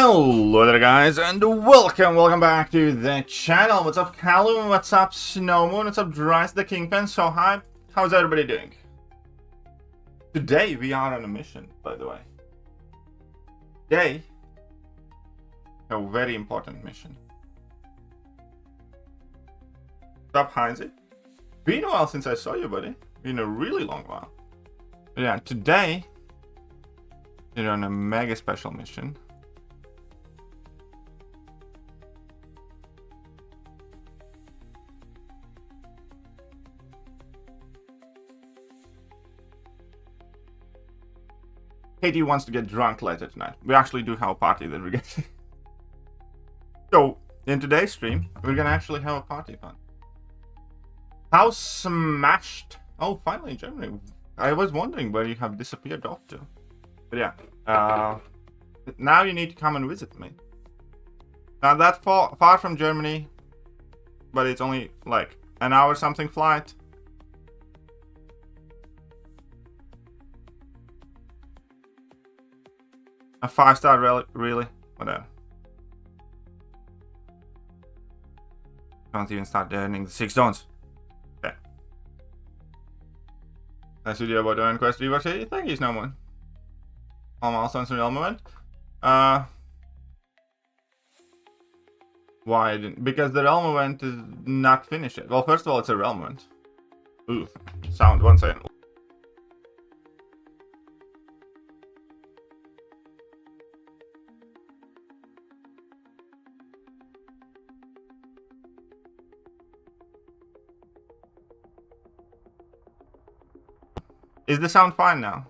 Hello there guys, and welcome back to the channel. What's up Callum, what's up Snowmoon, what's up Dries the Kingpin, so hi, how's everybody doing? Today we are on a mission, by the way. Today, a very important mission. What's up Heinzie? Been a while since I saw you, buddy. Been a really long while. But yeah, today we're on a mega special mission. Katie wants to get drunk later tonight. We actually do have a party that we're getting. So, in today's stream, we're gonna actually have a party fun. How smashed! Oh, finally in Germany. I was wondering where you have disappeared off to. But yeah, now you need to come and visit me. Not that far from Germany, but it's only like an hour something flight. A 5-star really? Whatever. Don't even start earning the 6 stones. Okay. Nice video about doing quest rewatch. Thank you, Snowman. All milestones in the moment. Why I didn't? Because the realm event is not finished yet. Well, first of all, it's a realm event. Ooh, sound, 1 second. Is the sound fine now?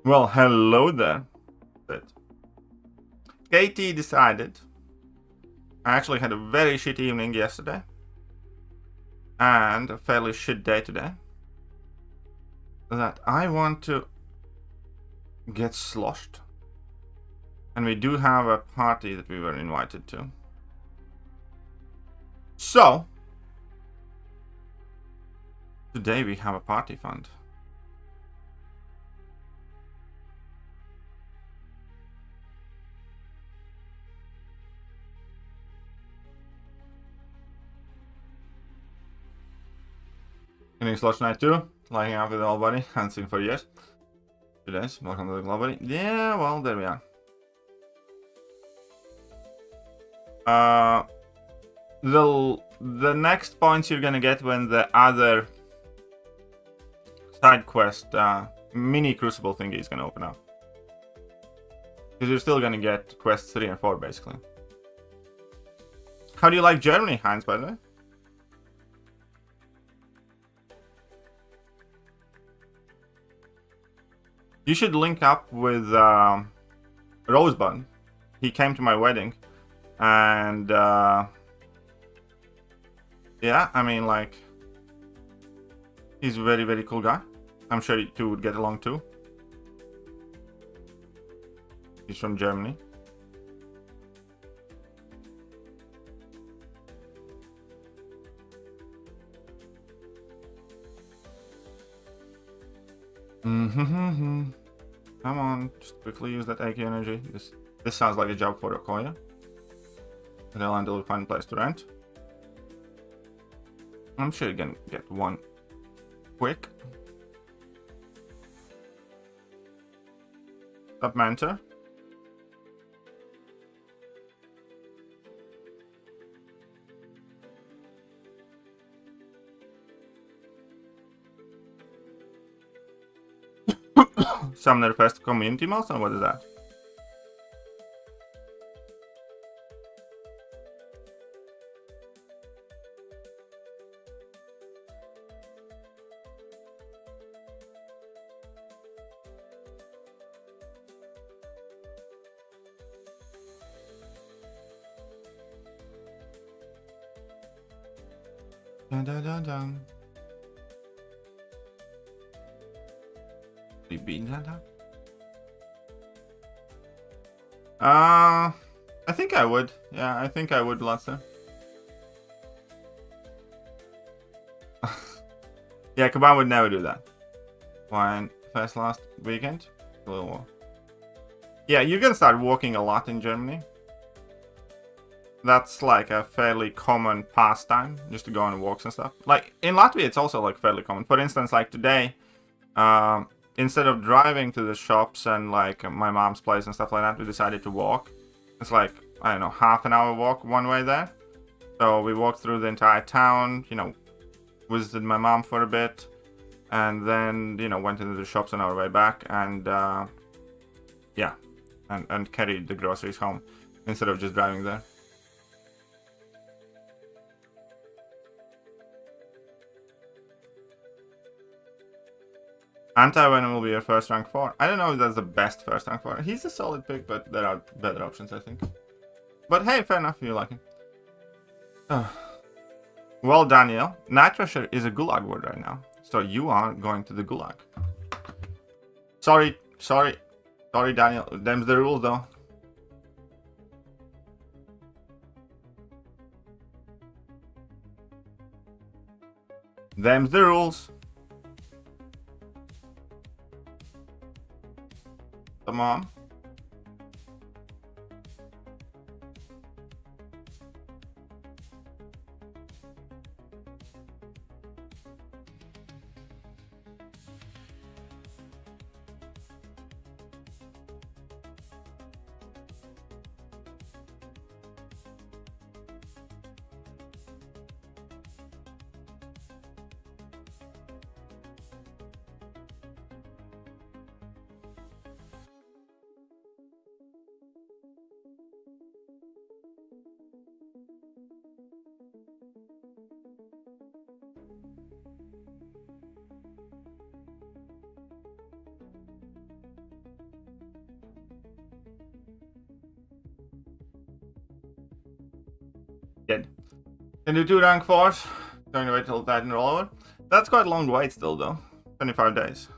Well, hello there. Katie decided. I actually had a very shit evening yesterday. And a fairly shit day today. That I want to get sloshed. And we do have a party that we were invited to. So, today we have a party fund. Getting slush night too, lighting up with the old buddy, haven't seen for years. 2 days, welcome to the glow buddy. Yeah, well, there we are. The next points you're gonna get when the other side quest mini crucible thingy is gonna open up. Because you're still gonna get quests 3 and 4 basically. How do you like Germany, Heinz, by the way? You should link up with Rosebud. He came to my wedding, and yeah, I mean, like, he's a very, very cool guy. I'm sure you two would get along too. He's from Germany. Come on, just quickly use that AK energy. This sounds like a job for Okoya. And I'll handle a fine place to rent. I'm sure you can get one quick. Up Mentor. Summoner Fest community milestone, what is that? Dun dun dun dun. You beaten that up? I think I would. Yeah, I think I would, Lancer. Yeah, Kaban would never do that. Fine. Oktoberfest last weekend. Yeah, you can start walking a lot in Germany. That's like a fairly common pastime, just to go on walks and stuff. Like in Latvia, it's also like fairly common. For instance, like today, instead of driving to the shops and like my mom's place and stuff like that, we decided to walk. It's like, I don't know, half an hour walk one way there. So we walked through the entire town, you know, visited my mom for a bit, and then, you know, went into the shops on our way back, and yeah, and carried the groceries home instead of just driving there. Anti-Venom will be your first rank 4. I don't know if that's the best first rank 4. He's a solid pick, but there are better options, I think. But hey, fair enough if you like him. Well, Daniel, Night Rusher is a gulag word right now. So you are going to the gulag. Sorry, Daniel. Them's the rules, though. Them's the rules. Come on. Good. Can do 2 rank 4s. Going to wait till Titan roll over. That's quite a long wait still, though. 25 days.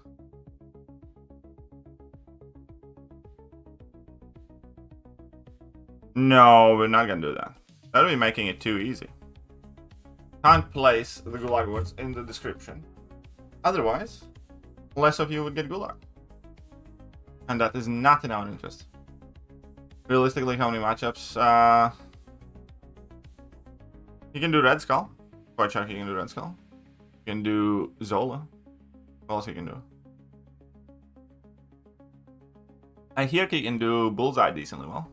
No, we're not gonna do that. That'll be making it too easy. Can't place the gulag words in the description. Otherwise, less of you would get gulag. And that is not in our interest. Realistically, how many matchups? You can do Red Skull. Quite sure you can do Red Skull. You can do Zola. What else you can do? I hear he can do Bullseye decently well.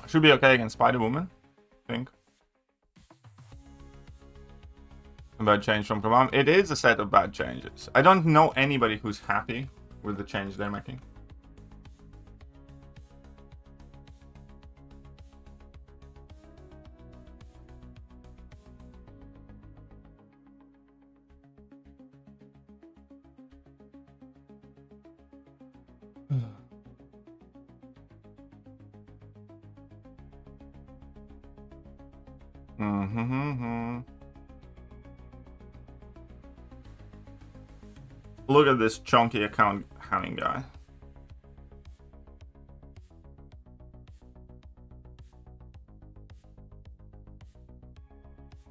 Should be okay against Spider-Woman, I think. A bad change from Command. It is a set of bad changes. I don't know anybody who's happy with the change they're making. Look at this chunky account having guy.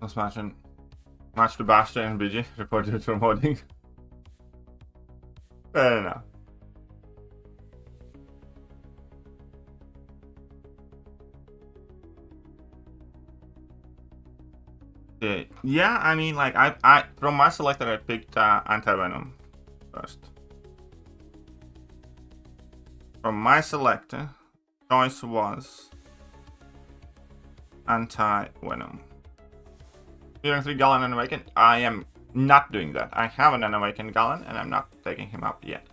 Let's match to Bastion and BG. Reported from modding. Fair enough. Yeah, I mean, like, I from my selector, I picked Anti-Venom first. From my selector, choice was Anti-Venom. Doing 3 Gallon and Awaken? I am not doing that. I have an Unawakened Gallon, and I'm not taking him up yet.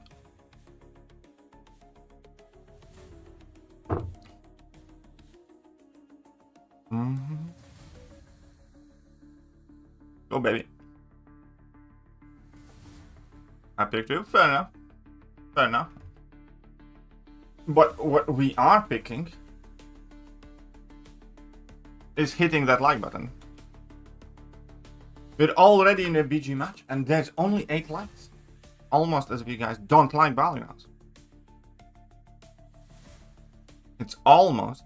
Go, baby. I picked you. Fair enough. Fair enough. But what we are picking is hitting that like button. We're already in a BG match, and there's only 8 likes. Almost as if you guys don't like Battlegrounds. It's almost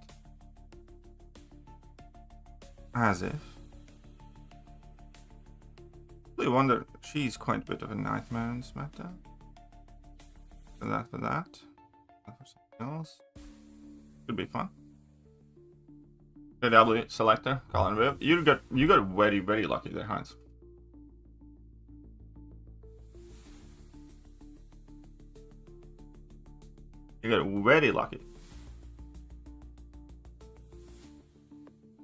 as if actually wonder, she's quite a bit of a nightmare in this meta. For that. For something else. Could be fun. The W selector, Colin Viv. You got very, very lucky there, Heinz. You got very lucky.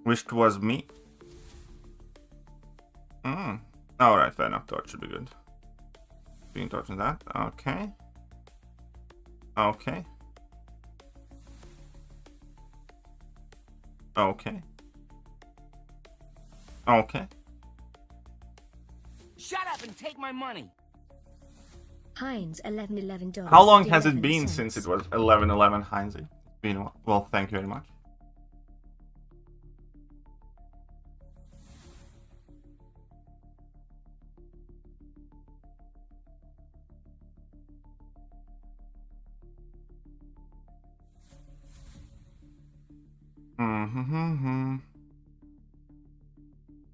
Wished was me. Alright, fair enough. Torch should be good. Being torch in that. Okay. Okay. Okay. Okay. Shut up and take my money. Heinz, $11.11. How long has it been since it was 11:11, Heinz? It's been a while. Well, thank you very much.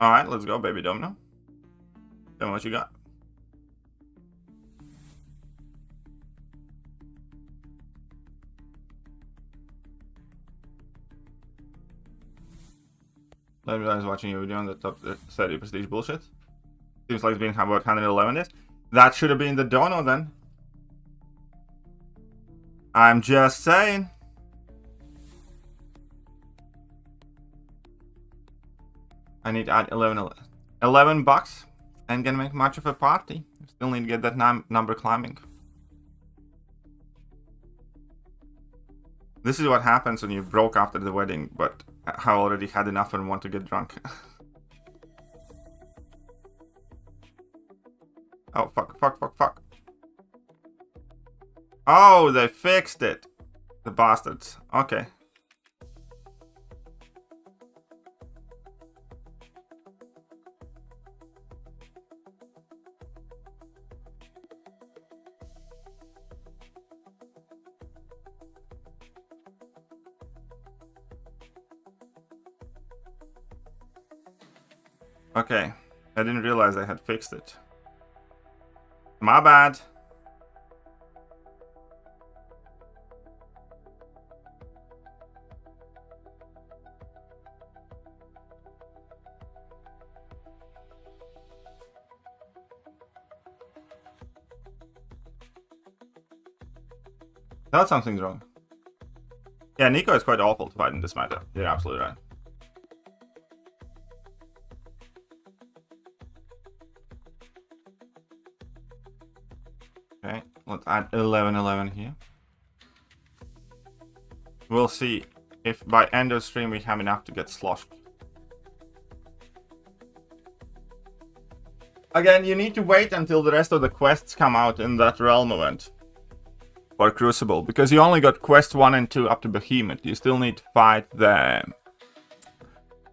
Alright, let's go, baby domino. Tell me what you got. Let me know who's watching your video on the top 30 prestige bullshit. Seems like it's been about 111 days. That should have been the dono then. I'm just saying. I need to add 11 bucks. Ain't gonna make much of a party. Still need to get that number climbing. This is what happens when you broke after the wedding, but I already had enough and want to get drunk. Oh, fuck. Oh, they fixed it. The bastards. Okay. Okay, I didn't realize I had fixed it. My bad. Thought something's wrong. Yeah, Nico is quite awful to fight in this matter. You're absolutely right. Okay, let's add 11 here. We'll see if by end of stream we have enough to get sloshed. Again, you need to wait until the rest of the quests come out in that realm event for Crucible, because you only got quest 1 and 2 up to Behemoth. You still need to fight the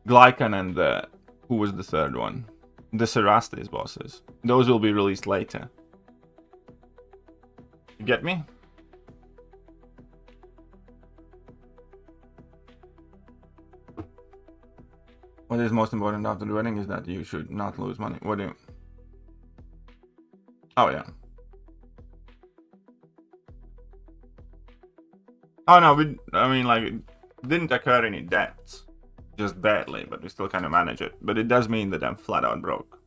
Glycan and the... who was the third one? The Cerastes bosses. Those will be released later. You get me? What is most important after the wedding is that you should not lose money. What do you... Oh, yeah. Oh, no, I mean, like, it didn't occur any deaths. Just badly, but we still kind of manage it. But it does mean that I'm flat out broke.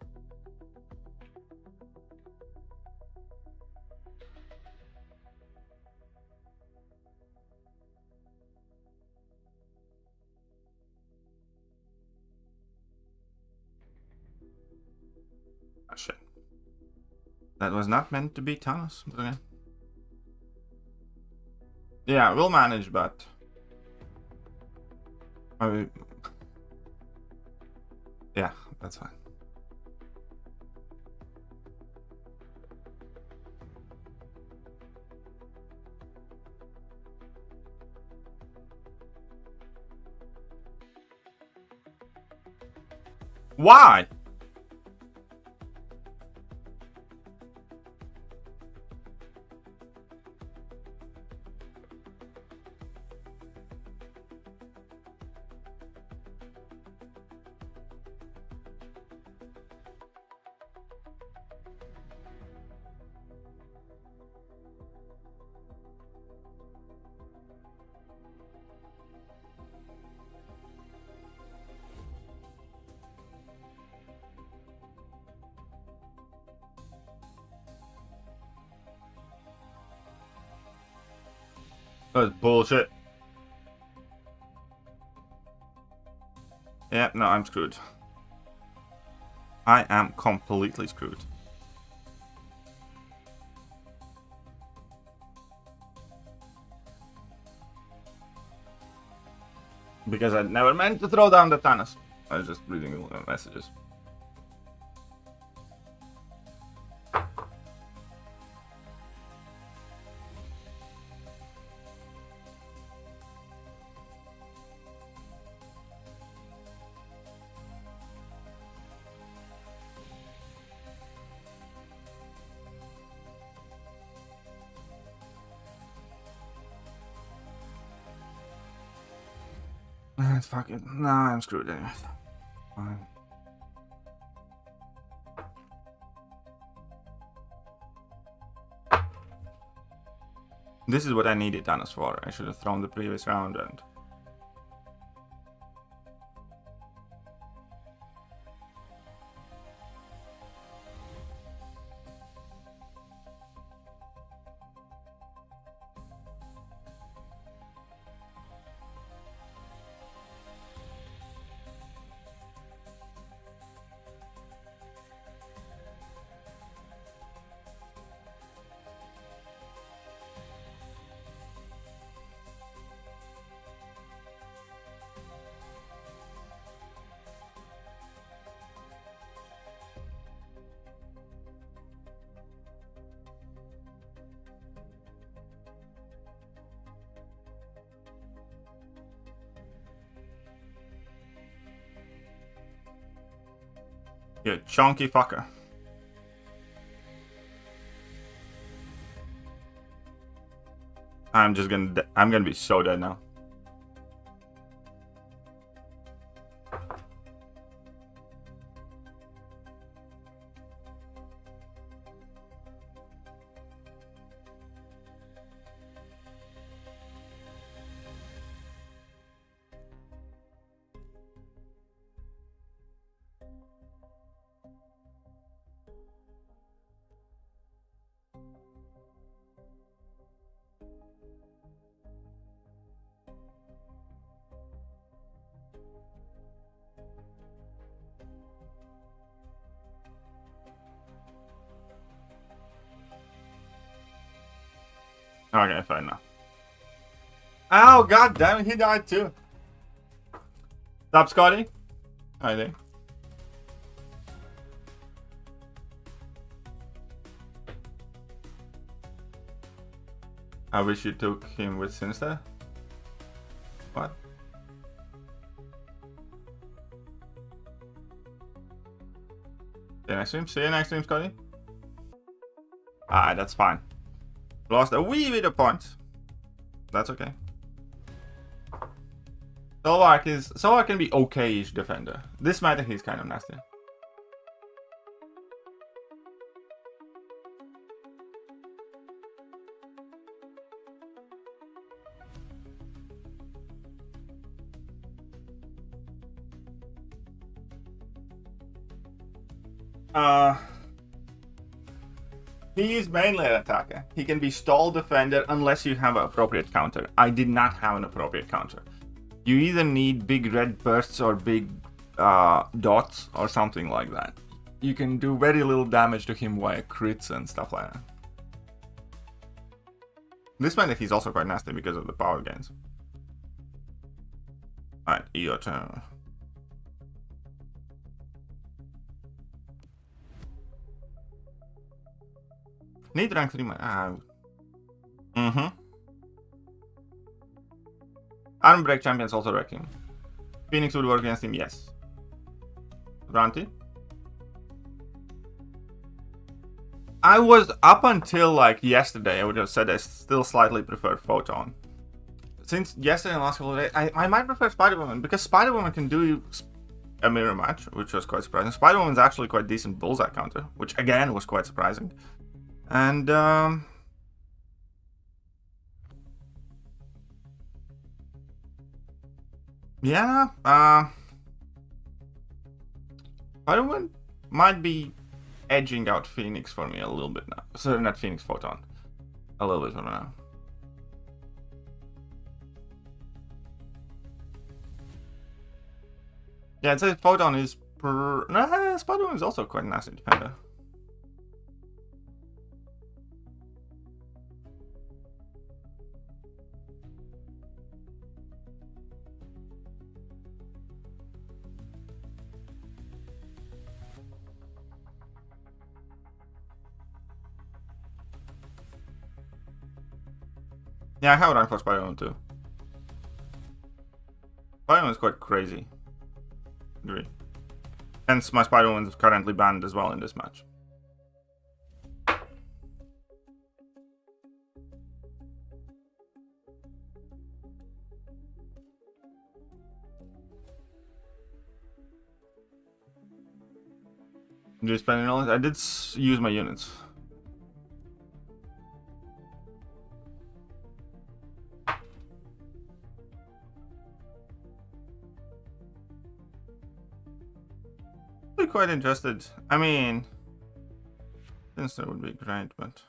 Ah, shit. That was not meant to be Thanos, but okay. Yeah, we'll manage, but... yeah, that's fine. Why? That's bullshit. Yeah, no, I'm screwed. I am completely screwed. Because I never meant to throw down the Thanos. I was just reading messages. It's fucking. Nah, I'm screwed anyway. Fine. This is what I needed Thanos for. I should have thrown the previous round and. You chunky fucker. I'm gonna be so dead now. Okay, fine now. Oh, god damn it, he died too. Stop, Scotty. Hi there. I wish you took him with Sinister. What? See you next stream. See you next stream, Scotty. Alright, that's fine. Lost a wee bit of points. That's okay. Solvark can be okay-ish defender. This matter he's kind of nasty. He is mainly an attacker. He can be stall defender unless you have an appropriate counter. I did not have an appropriate counter. You either need big red bursts or big dots or something like that. You can do very little damage to him via crits and stuff like that. This meant that he's also quite nasty because of the power gains. Alright, your turn. Need rank 3 man. Arm break champions also wreck him. Phoenix would work against him, yes. Ranty. I was up until like yesterday, I would have said I still slightly prefer Photon. Since yesterday and last couple of days, I might prefer Spider-Woman because Spider-Woman can do a mirror match, which was quite surprising. Spider-Woman's actually quite decent bullseye counter, which again was quite surprising. And yeah, Spider-Woman might be edging out Phoenix for me a little bit now. So not Phoenix, Photon. A little bit for now. Yeah, I'd say Photon is Nah, Spider-Man is also quite a nasty defender. Yeah, I have a rank for Spider-Man too. Spider-Man is quite crazy. Agree. Hence, my Spider-Man is currently banned as well in this match. Did you spend all? I did use my units. Quite interested. I mean, Sinister would be great, but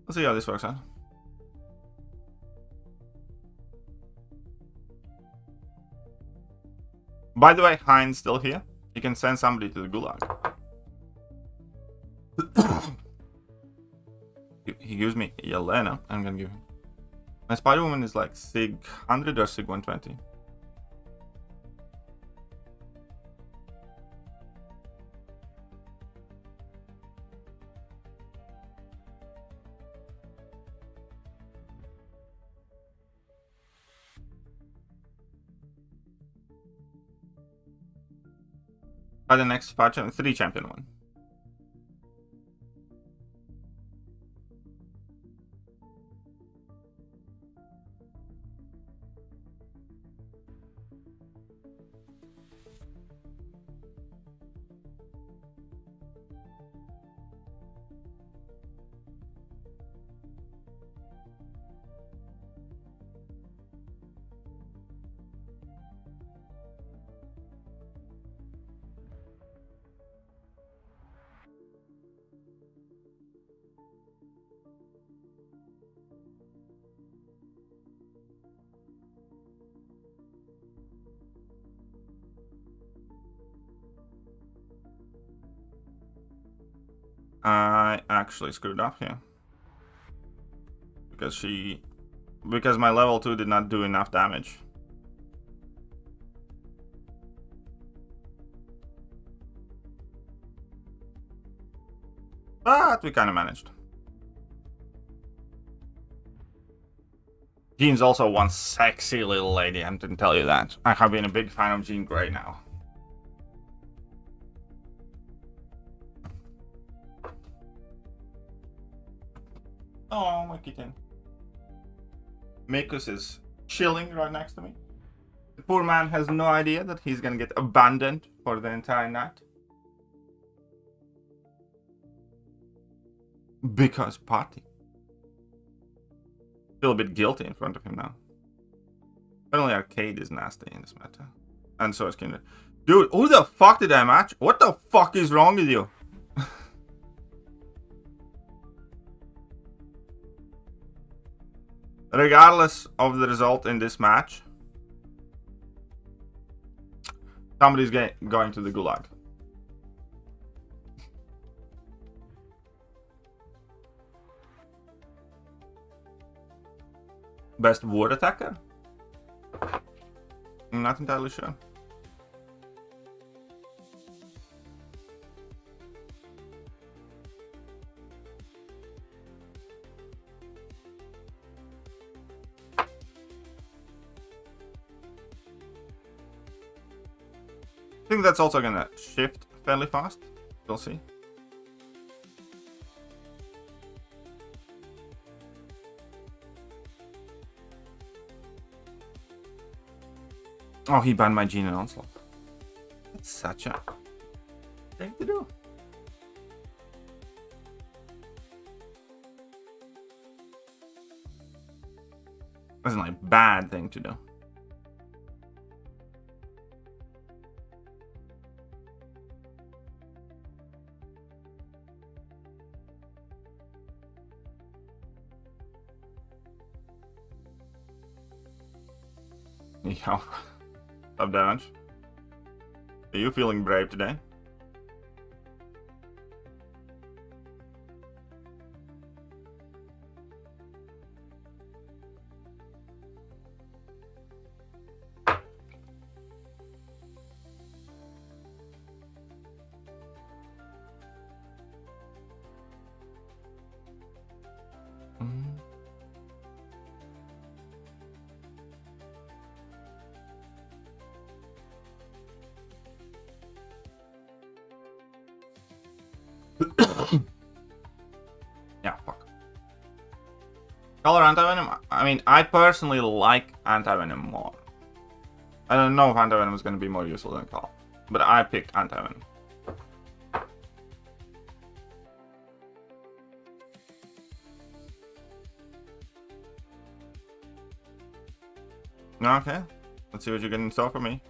let's see how this works out. By the way, Hein's still here. You can send somebody to the gulag. He gives me Yelena. I'm gonna give him. My Spider-Woman is like Sig 100 or Sig 120. By the next 3 champion one. I actually screwed up here. Because my level 2 did not do enough damage. But we kind of managed. Jean's also one sexy little lady, I didn't tell you that. I have been a big fan of Jean Grey now. Oh, my kitten. Makus is chilling right next to me. The poor man has no idea that he's gonna get abandoned for the entire night. Because party. Feel a bit guilty in front of him now. Apparently Arcade is nasty in this matter. And so is Kindred. Dude, who the fuck did I match? What the fuck is wrong with you? Regardless of the result in this match, somebody's going to the gulag. Best ward attacker? I'm not entirely sure. I think that's also gonna shift fairly fast. We'll see. Oh, he banned my Gene and Onslaught. That's such a thing to do. That's not a bad thing to do. Yeah. Of damage. Are you feeling brave today? Yeah, fuck. Color anti-venom? I mean, I personally like anti-venom more. I don't know if anti-venom is going to be more useful than color, but I picked anti-venom. Okay, let's see what you get in store for me.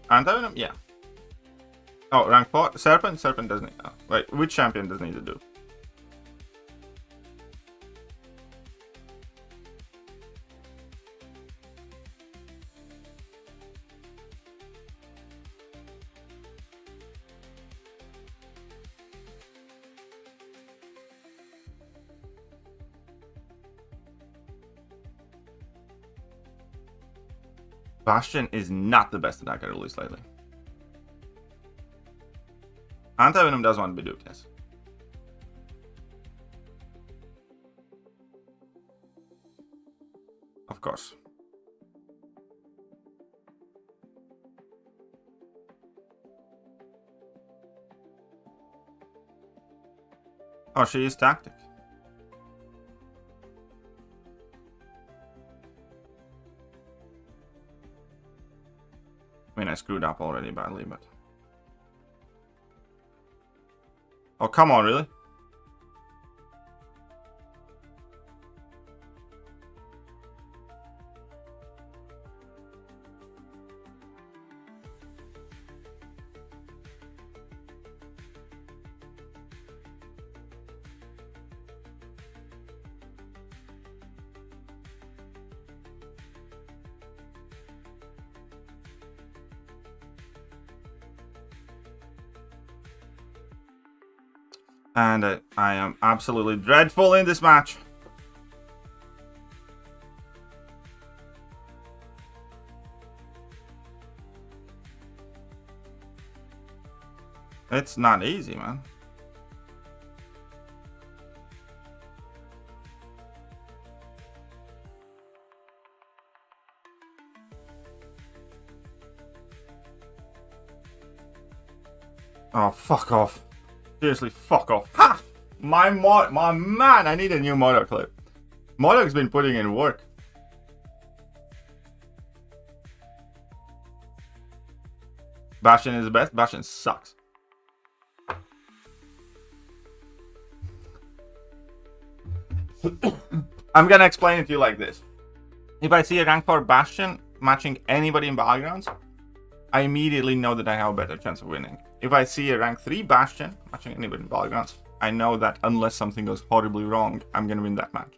Anti-venom? Yeah. Oh, rank 4? Serpent? Serpent doesn't need... Oh, wait, which champion does need to do? Bastion is not the best attacker released lately. Anti-venom does want to be duped, yes. Of course. Oh, she is tactic. I mean, I screwed up already badly, but... Oh, come on, really? And I am absolutely dreadful in this match. It's not easy, man. Oh, fuck off. Seriously, fuck off. Ha! My man, I need a new Modok clip. Modok's been putting in work. Bastion is the best. Bastion sucks. I'm gonna explain it to you like this. If I see a rank 4 Bastion matching anybody in Battlegrounds, I immediately know that I have a better chance of winning. If I see a rank 3 Bastion matching anybody in Battlegrounds, I know that unless something goes horribly wrong, I'm gonna win that match.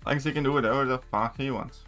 Thinks he can do whatever the fuck he wants.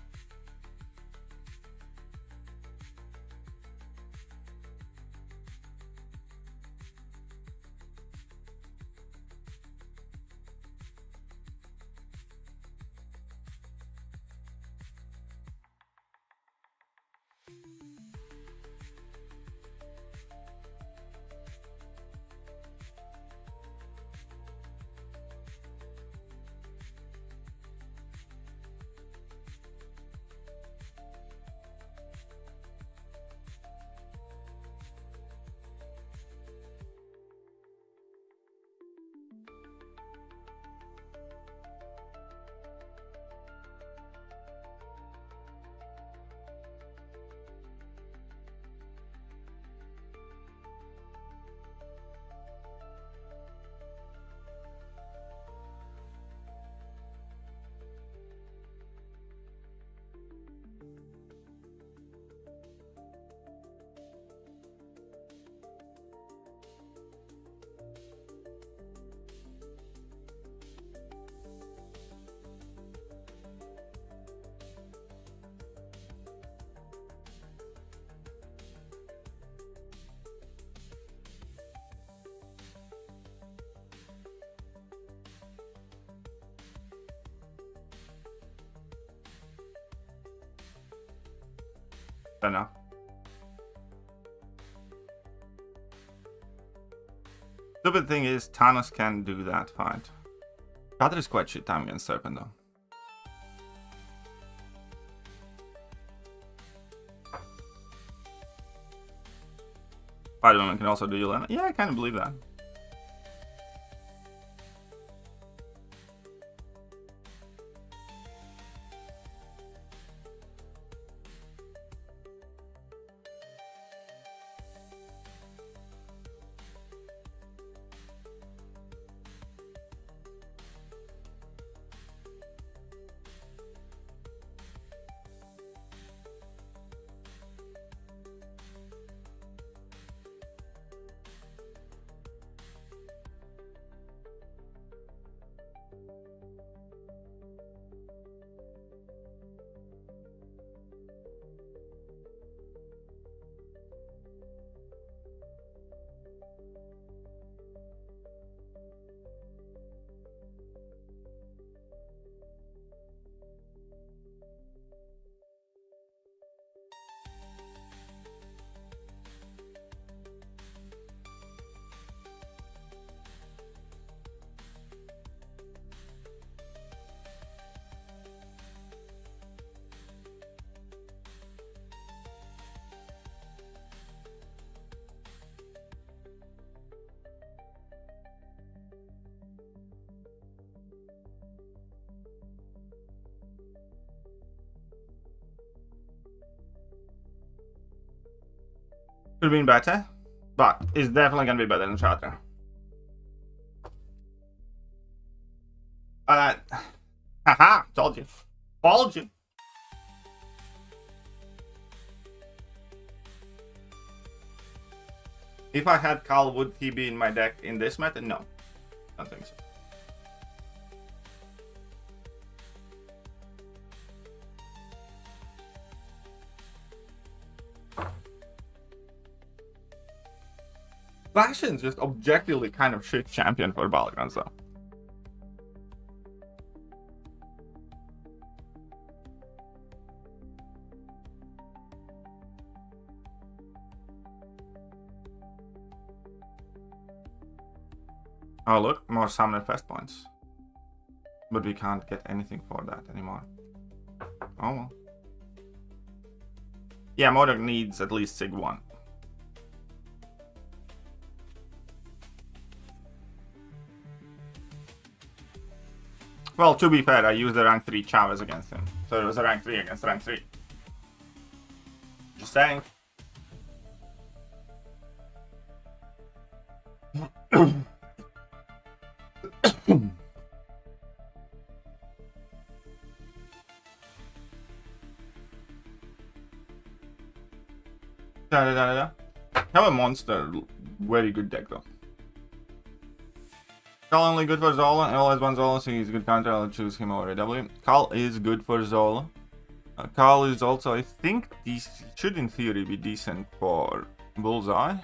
Fair enough. Stupid thing is, Thanos can do that fight. Cutter is quite shit time against Serpent though. Spider-Man can also do Yelena. Yeah, I kind of believe that. Could have been better, but it's definitely gonna be better than Shatter. Haha, told you. Told you. If I had Khal, would he be in my deck in this meta? No. I don't think so. Bastion's just objectively kind of shit champion for Battlegrounds though. Oh look, more Summoner Fest points. But we can't get anything for that anymore. Oh well. Yeah, Modok needs at least Sig 1. Well, to be fair, I used the rank 3 Chavez against him. So it was a rank 3 against rank 3. Just saying. Have a monster, very good deck though. Khal only good for Zola, and always one Zola, so he's a good counter. I'll choose him over AW. Khal is good for Zola. Khal is also, I think, should in theory be decent for Bullseye.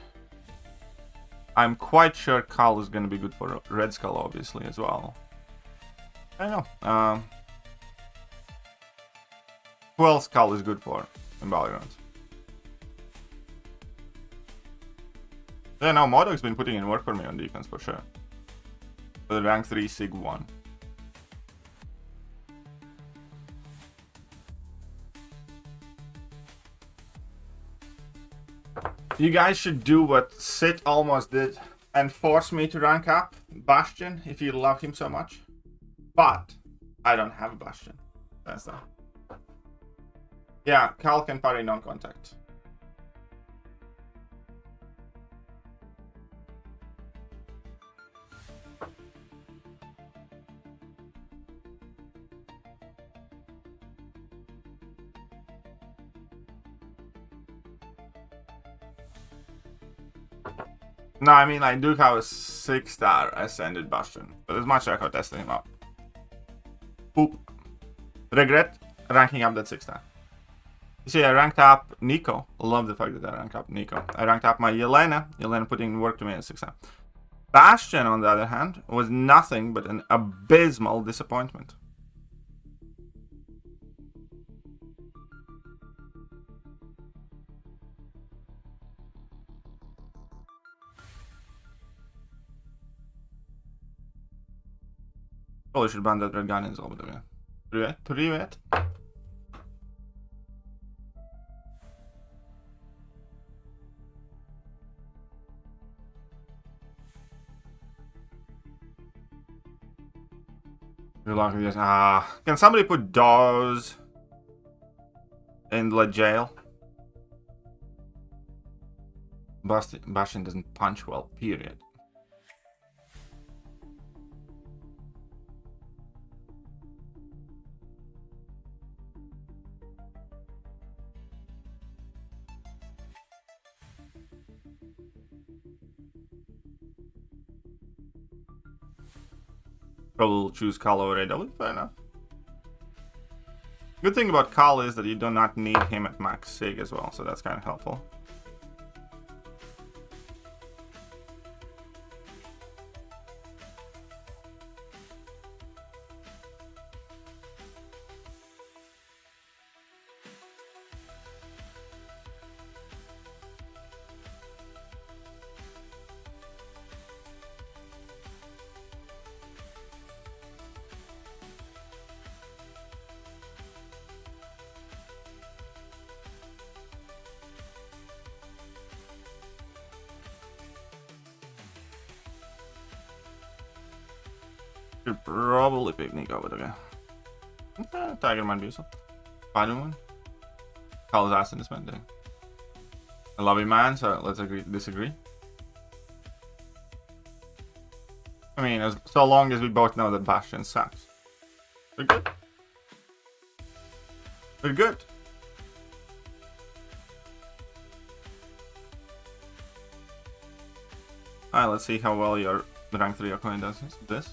I'm quite sure Khal is going to be good for Red Skull, obviously, as well. I don't know. Who else Khal is good for in Battlegrounds? Yeah, no, Modok's been putting in work for me on defense for sure. For the rank 3 Sig 1. You guys should do what Sith almost did and force me to rank up Bastion if you love him so much. But I don't have a Bastion. That's that. Yeah, Khal can parry non-contact. No, I mean, I do have a 6-star Ascended Bastion, but there's much record testing him up. Poop. Regret ranking up that 6-star. You see, I ranked up Nico. Love the fact that I ranked up Nico. I ranked up my Yelena. Yelena putting work to me at 6-star. Bastion, on the other hand, was nothing but an abysmal disappointment. Probably should ban that red gun in over there. Привет. Good luck with this. Can somebody put doors in the jail? Bastion doesn't punch well, period. Probably choose Carl over AW, fair enough. Good thing about Carl is that you do not need him at max sig as well, so that's kind of helpful. Should probably pick Nico over there. Okay, Tiger might be useful. Spider-Man. Carl's ass in this man. I love you, man, so let's agree to disagree. I mean, so long as we both know that Bastion sucks. We're good. We're good. Alright, let's see how well your rank 3 Arcane does this.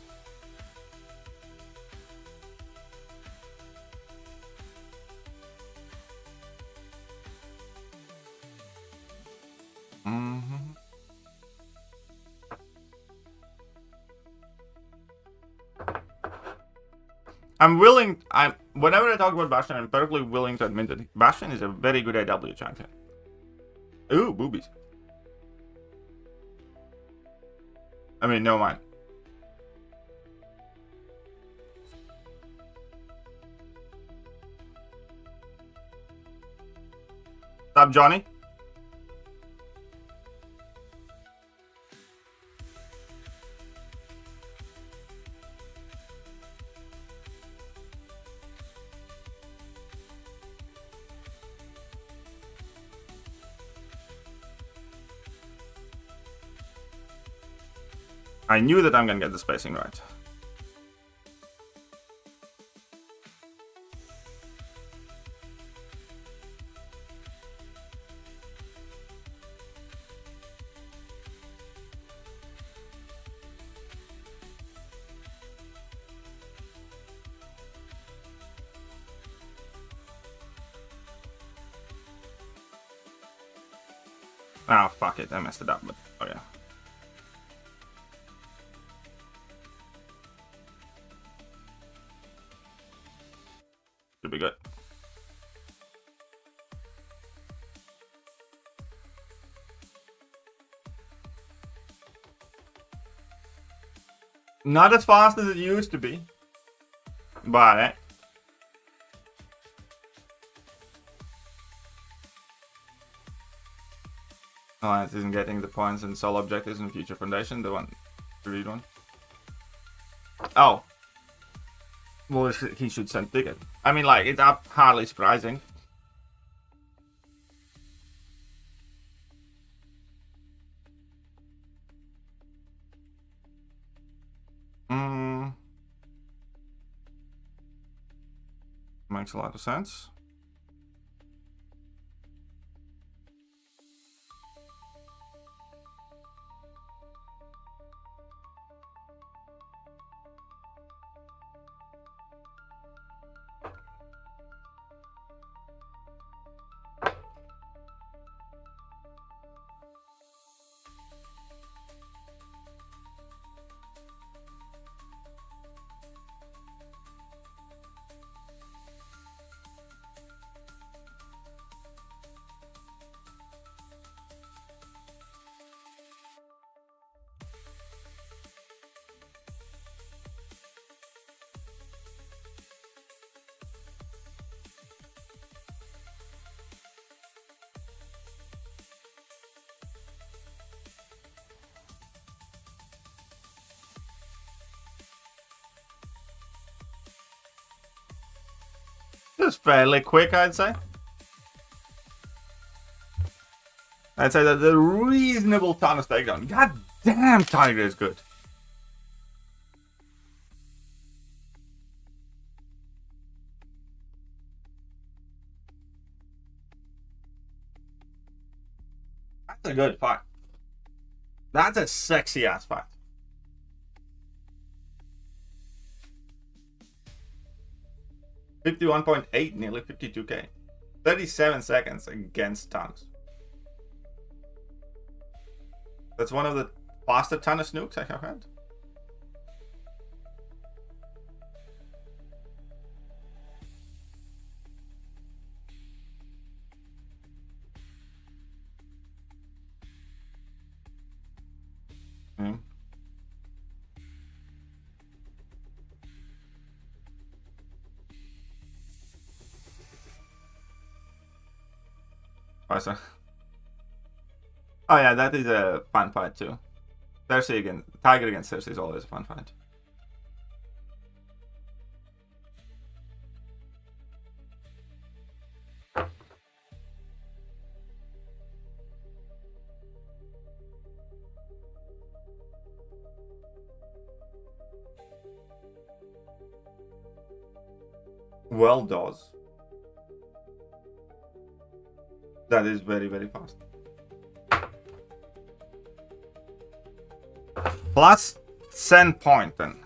Whenever I talk about Bastion, I'm perfectly willing to admit that Bastion is a very good AW champion. Ooh, boobies. I mean, no mind. Stop, Johnny. I knew that I'm gonna get the spacing right. Ah, fuck it, I messed it up, but oh yeah. Should be good. Not as fast as it used to be, but Alliance isn't getting the points and solo objectives in Future Foundation, the one to read one. Oh. Well, he should send ticket. I mean, like, it's hardly surprising. Makes a lot of sense. was fairly quick, I'd say. I'd say that's a reasonable Thanos takedown. God damn, Tiger is good. That's a good fight. That's a sexy ass fight. $51.8, nearly 52k. 37 seconds against Thanos. That's one of the faster Thanos nukes I have had. Oh yeah, that is a fun fight too. Tiger against Cersei is always a fun fight. Well does. That is very, very fast. Plus 10 point then.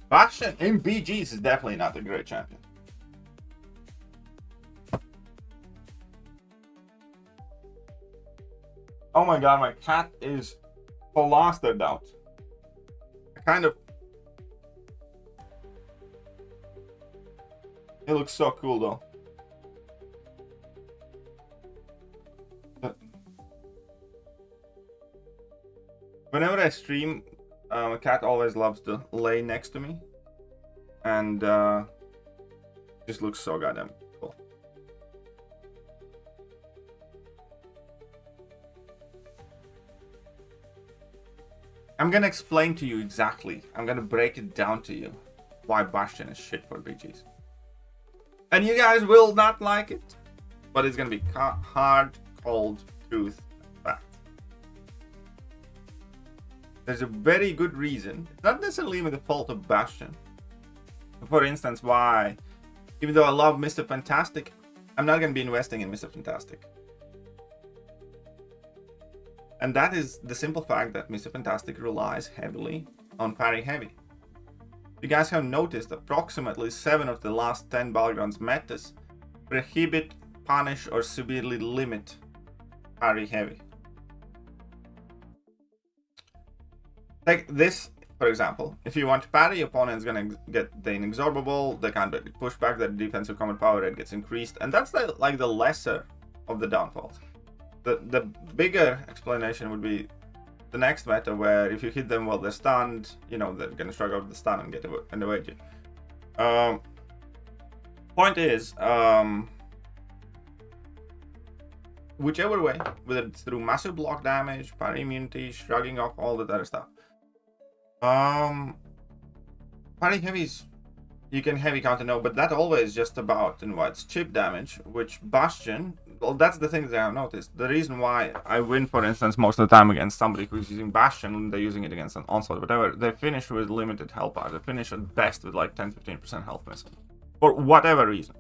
Bastion in BGs is definitely not a great champion. Oh my god, my cat is plastered out. It looks so cool though. Whenever I stream, my cat always loves to lay next to me. And just looks so goddamn cool. I'm gonna explain to you exactly. I'm gonna break it down to you why Bastion is shit for BGs. And you guys will not like it, but it's gonna be hard, cold truth, fact. There's a very good reason, not necessarily even the fault of Bastion. For instance, why, even though I love Mr. Fantastic, I'm not gonna be investing in Mr. Fantastic. And that is the simple fact that Mr. Fantastic relies heavily on parry heavy. You guys have noticed approximately 7 of the last 10 Battlegrounds metas prohibit, punish, or severely limit parry heavy. Take this, for example. If you want to parry, your opponent is going to get the inexorable, they can't be pushed back, their defensive combat power rate gets increased, and that's the lesser of the downfalls. The bigger explanation would be the next meta, where if you hit them while they're stunned, you know, they're going to struggle with the stun and get away. Point is, whichever way, whether it's through massive block damage, parry immunity, shrugging off, all that other stuff. Parry heavies, you can heavy counter, no, but that always just about it's chip damage, which Bastion, well, that's the thing that I've noticed. The reason why I win, for instance, most of the time against somebody who's using Bastion, and they're using it against an Onslaught, whatever, they finish with limited health bar. They finish at best with like 10-15% health missing, for whatever reason.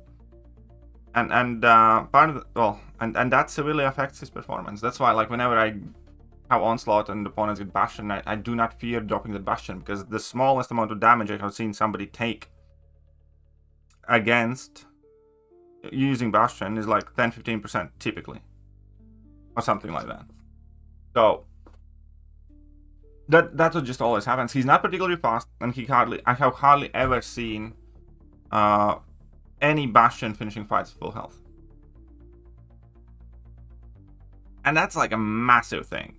And part of the, well, and that severely affects his performance. That's why, like, whenever I have Onslaught and opponents get Bastion, I do not fear dropping the Bastion, because the smallest amount of damage I have seen somebody take against using Bastion is like 10-15% typically, or something like that. So that's what just always happens. He's not particularly fast, and I have hardly ever seen any Bastion finishing fights full health, and that's like a massive thing.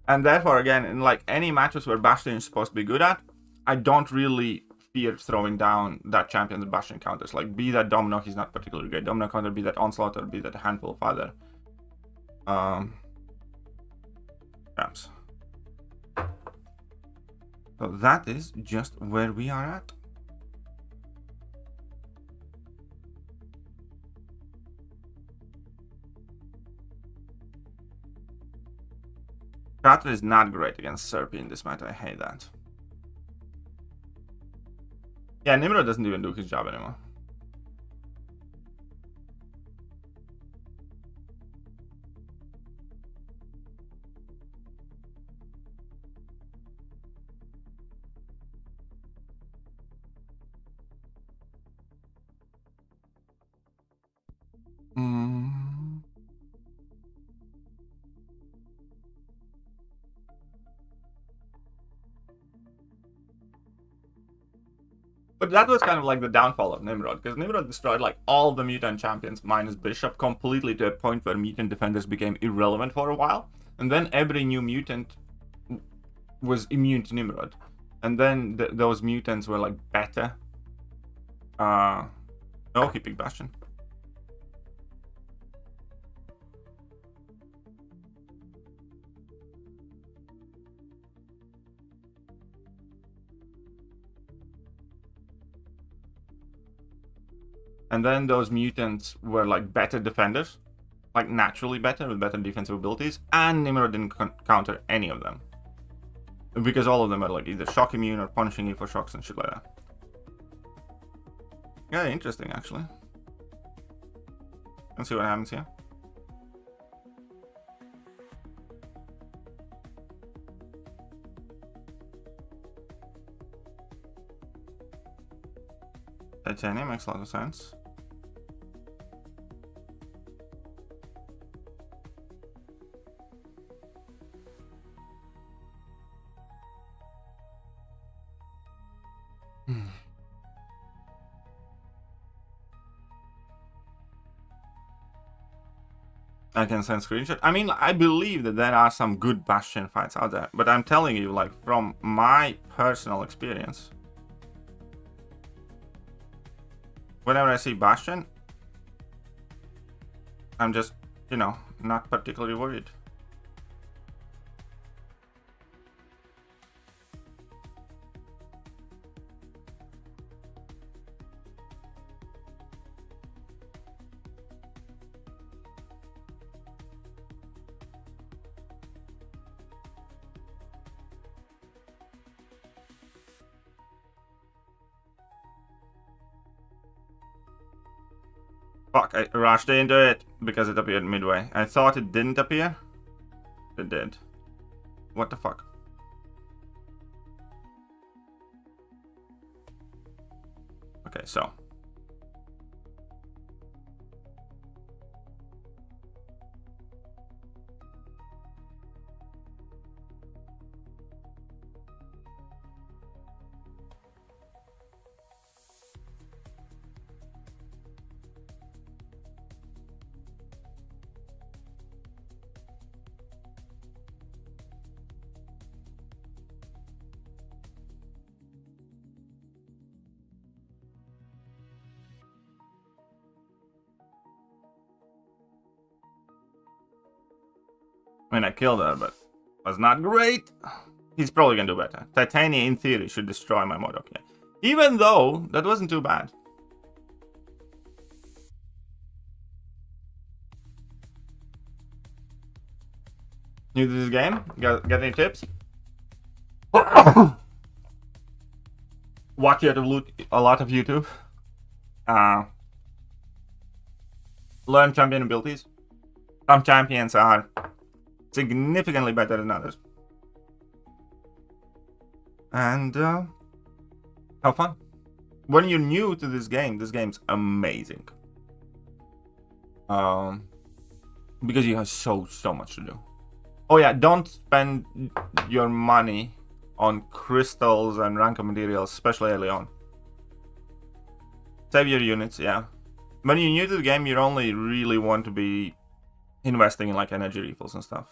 And therefore, again, in like any matches where Bastion is supposed to be good at, I don't really fear throwing down that champion's bastion counters. Like, be that Domino, he's not particularly great. Domino counter, be that Onslaught, or be that handful of other champs. So that is just where we are at. Carter is not great against Serpy in this meta. I hate that. Yeah, Nimrod doesn't even do his job anymore. But that was kind of like the downfall of Nimrod, because Nimrod destroyed like all the mutant champions minus Bishop completely to a point where mutant defenders became irrelevant for a while. And then every new mutant was immune to Nimrod. And then those mutants were like better. No, he picked Bastion. And then those mutants were like better defenders, like naturally better with better defensive abilities, and Nimrod didn't counter any of them. Because all of them are like either shock immune or punishing you for shocks and shit like that. Yeah, interesting actually. Let's see what happens here. Titanium makes a lot of sense. I can send screenshot. I mean, I believe that there are some good Bastion fights out there, but I'm telling you, like, from my personal experience, whenever I see Bastion, I'm just, you know, not particularly worried. Fuck, I rushed into it because it appeared midway. I thought it didn't appear. It did. What the fuck? Okay, so. I mean, I killed her, but was not great. He's probably gonna do better. Titania, in theory, should destroy my MODOK. Yeah. Even though, that wasn't too bad. New to this game? Got any tips? Watch a lot of YouTube. Learn champion abilities. Some champions are significantly better than others. And have fun. When you're new to this game's amazing. Because you have so much to do. Oh yeah, don't spend your money on crystals and rank materials, especially early on. Save your units, yeah. When you're new to the game, you only really want to be investing in like energy refills and stuff.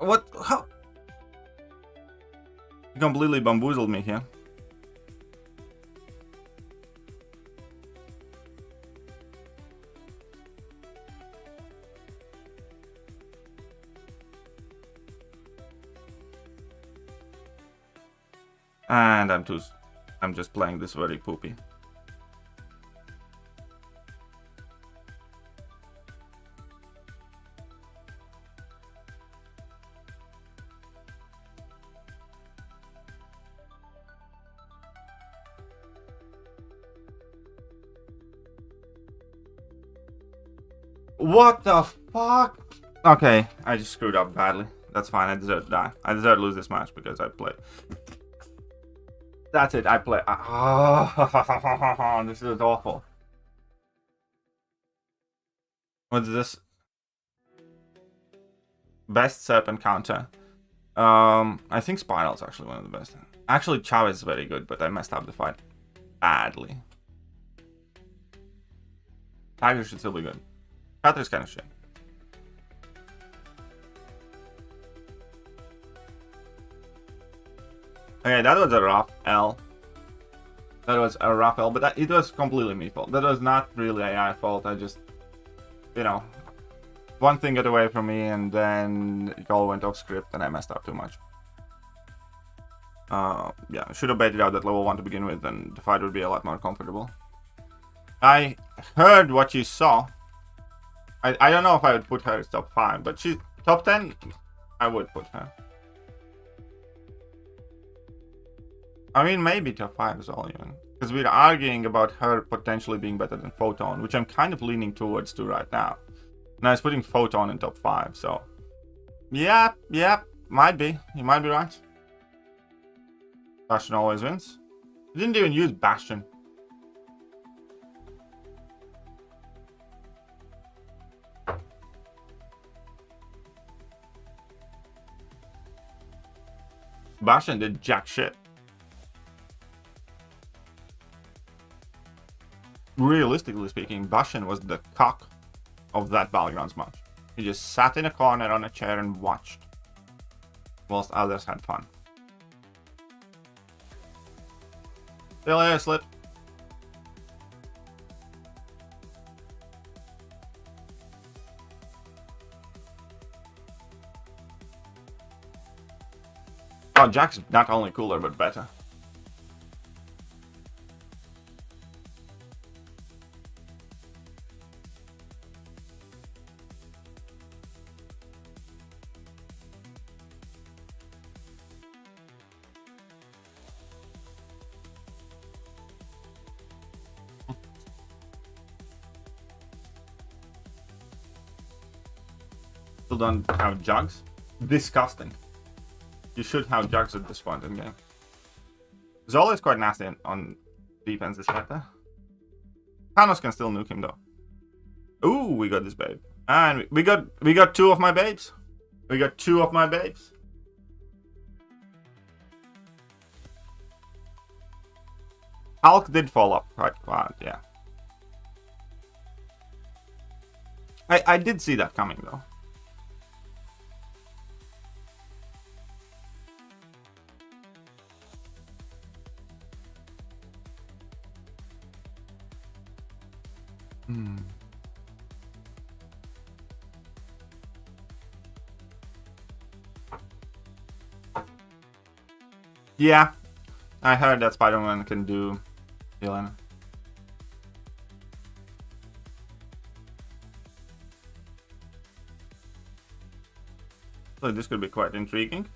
What? How? You completely bamboozled me here. And I'm just playing this very poopy. What the fuck? Okay, I just screwed up badly. That's fine, I deserve to die. I deserve to lose this match because I played. That's it, I play. Oh, this is awful. What's this? Best serpent counter. I think Spiral's actually one of the best. Actually, Chow is very good, but I messed up the fight badly. Tiger should still be good. Cutter's kind of shit. Okay, that was a rough L. That was a rough L, but it was completely me fault. That was not really AI fault. I just, you know, one thing got away from me, and then it all went off script, and I messed up too much. Yeah, I should have baited out that level 1 to begin with, and the fight would be a lot more comfortable. I heard what you saw. I don't know if I would put her as top 5, but she's top 10. I would put her. I mean, maybe top 5 is all even. Because we're arguing about her potentially being better than Photon, which I'm kind of leaning towards to right now. And I was putting Photon in top 5, so... Yeah, might be. You might be right. Bastion always wins. I didn't even use Bastion. Bastion did jack shit. Realistically speaking, Bastion was the cock of that Battlegrounds match. He just sat in a corner on a chair and watched, whilst others had fun. Still air slip. Oh, Jack's not only cooler, but better. Still don't have jugs? Disgusting. You should have jugs at this point in the game. Zola is quite nasty on defense this meta. Thanos can still nuke him though. Ooh, we got this babe. And we got 2 of my babes. We got 2 of my babes. Hulk did fall up quite, yeah. I did see that coming though. Yeah, I heard that Spider-Man can do healing. So this could be quite intriguing.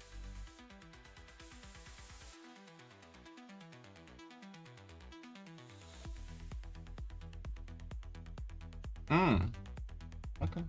Okay.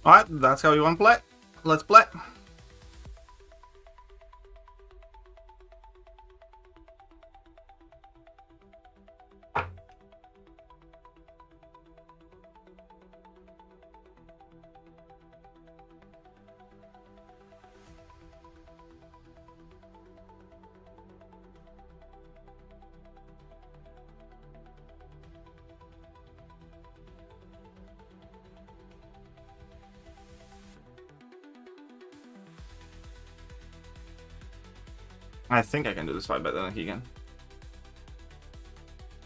Alright, that's how you want to play. Let's play. I think I can do this fight better than he can.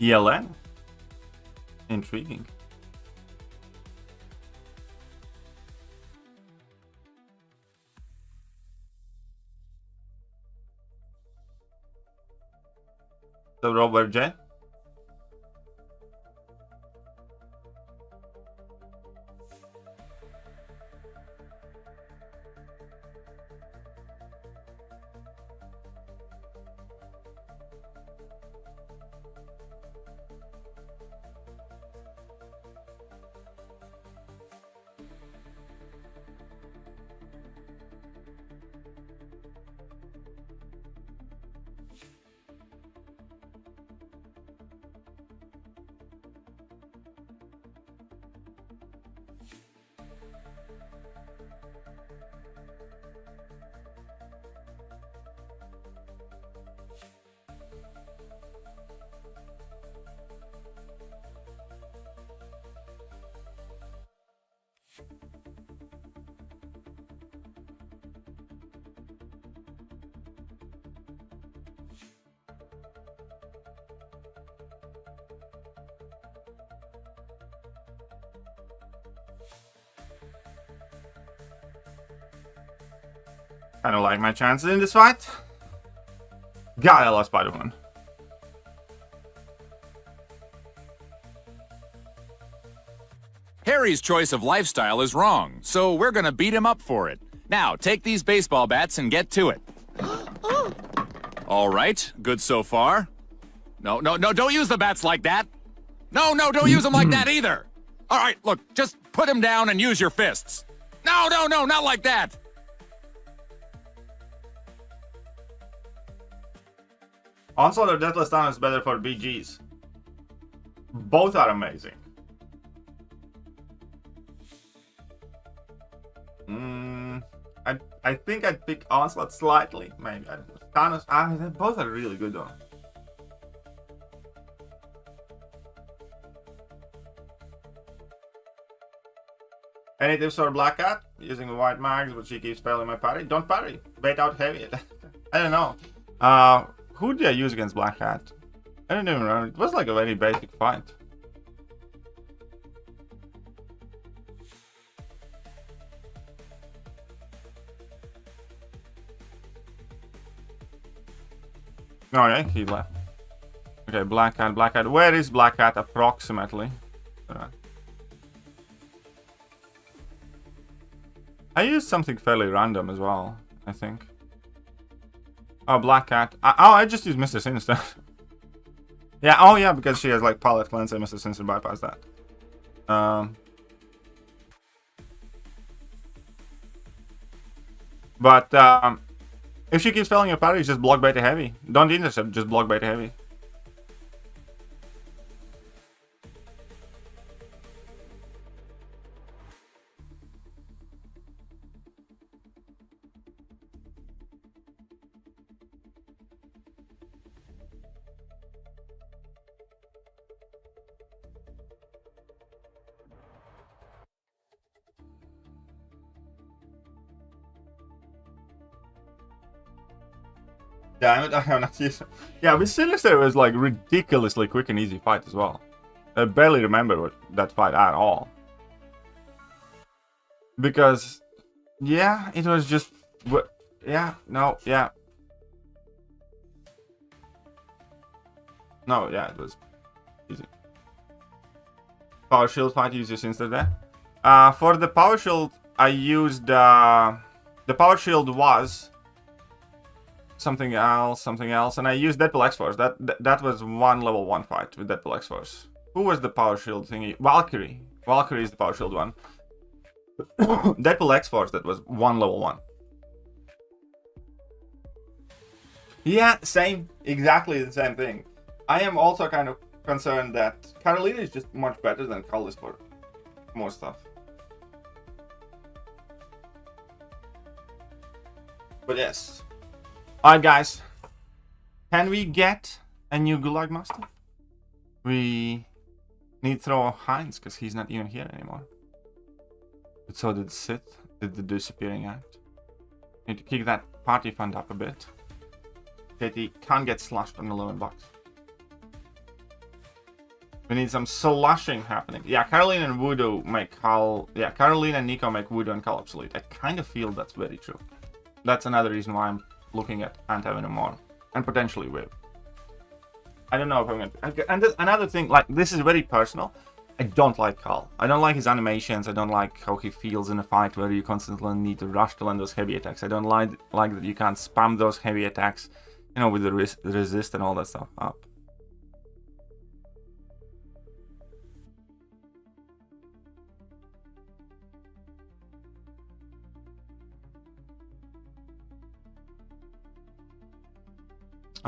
ELN? Intriguing. So Robert J. I don't like my chances in this fight. God, I lost Spider-Man. Harry's choice of lifestyle is wrong, so we're gonna beat him up for it. Now, take these baseball bats and get to it. All right, good so far. No, don't use the bats like that. No, don't use them like that either. All right, look, just put him down and use your fists. No, not like that. Onslaught or Deathless Stun is better for BGs. Both are amazing. I think I'd pick Onslaught slightly, maybe. I don't know. Thanos, they both are really good though. Any tips for Black Cat? Using the white mags, but she keeps failing my parry. Don't parry. Bait out heavy. I don't know. Who did I use against Black Cat? I don't even remember. It was like a very basic fight. Oh yeah, he left. Okay, Black Cat, Black Cat. Where is Black Cat approximately? I used something fairly random as well, I think. Oh, Black Cat. I just used Mr. Sinister. Yeah, oh yeah, because she has like palette cleanse and Mr. Sinister bypass that. But if she keeps failing your parry, just block beta heavy. Don't intercept, just block beta heavy. Damn it, I have not used it. Yeah, with Sinister, it was like ridiculously quick and easy fight as well. I barely remember that fight at all. Because, yeah, it was just... Yeah, no, yeah. No, yeah, it was easy. Power Shield fight, use your Sinister there. For the Power Shield, I used... the Power Shield was... something else, and I used Deadpool X-Force. That was one level 1 fight with Deadpool X-Force. Who was the Power Shield thingy? Valkyrie. Valkyrie is the Power Shield one. Deadpool X-Force, that was one level 1. Yeah, same. Exactly the same thing. I am also kind of concerned that Carolina is just much better than Cullis for more stuff. But yes. Alright guys, can we get a new Gulag Master? We need to throw Heinz because he's not even here anymore. But so did Sith, did the disappearing act. Need to kick that party fund up a bit. Katie can't get slashed on 11 bucks. We need some slushing happening. Yeah, Caroline and Voodoo make Cal... Yeah, Caroline and Nico make Voodoo and Cal obsolete. I kind of feel that's very true. That's another reason why I'm looking at Anti-Venom more. And potentially Wave. I don't know if I'm going to... And another thing, like, this is very personal. I don't like Cal. I don't like his animations. I don't like how he feels in a fight where you constantly need to rush to land those heavy attacks. I don't like that you can't spam those heavy attacks, you know, with the resist and all that stuff up.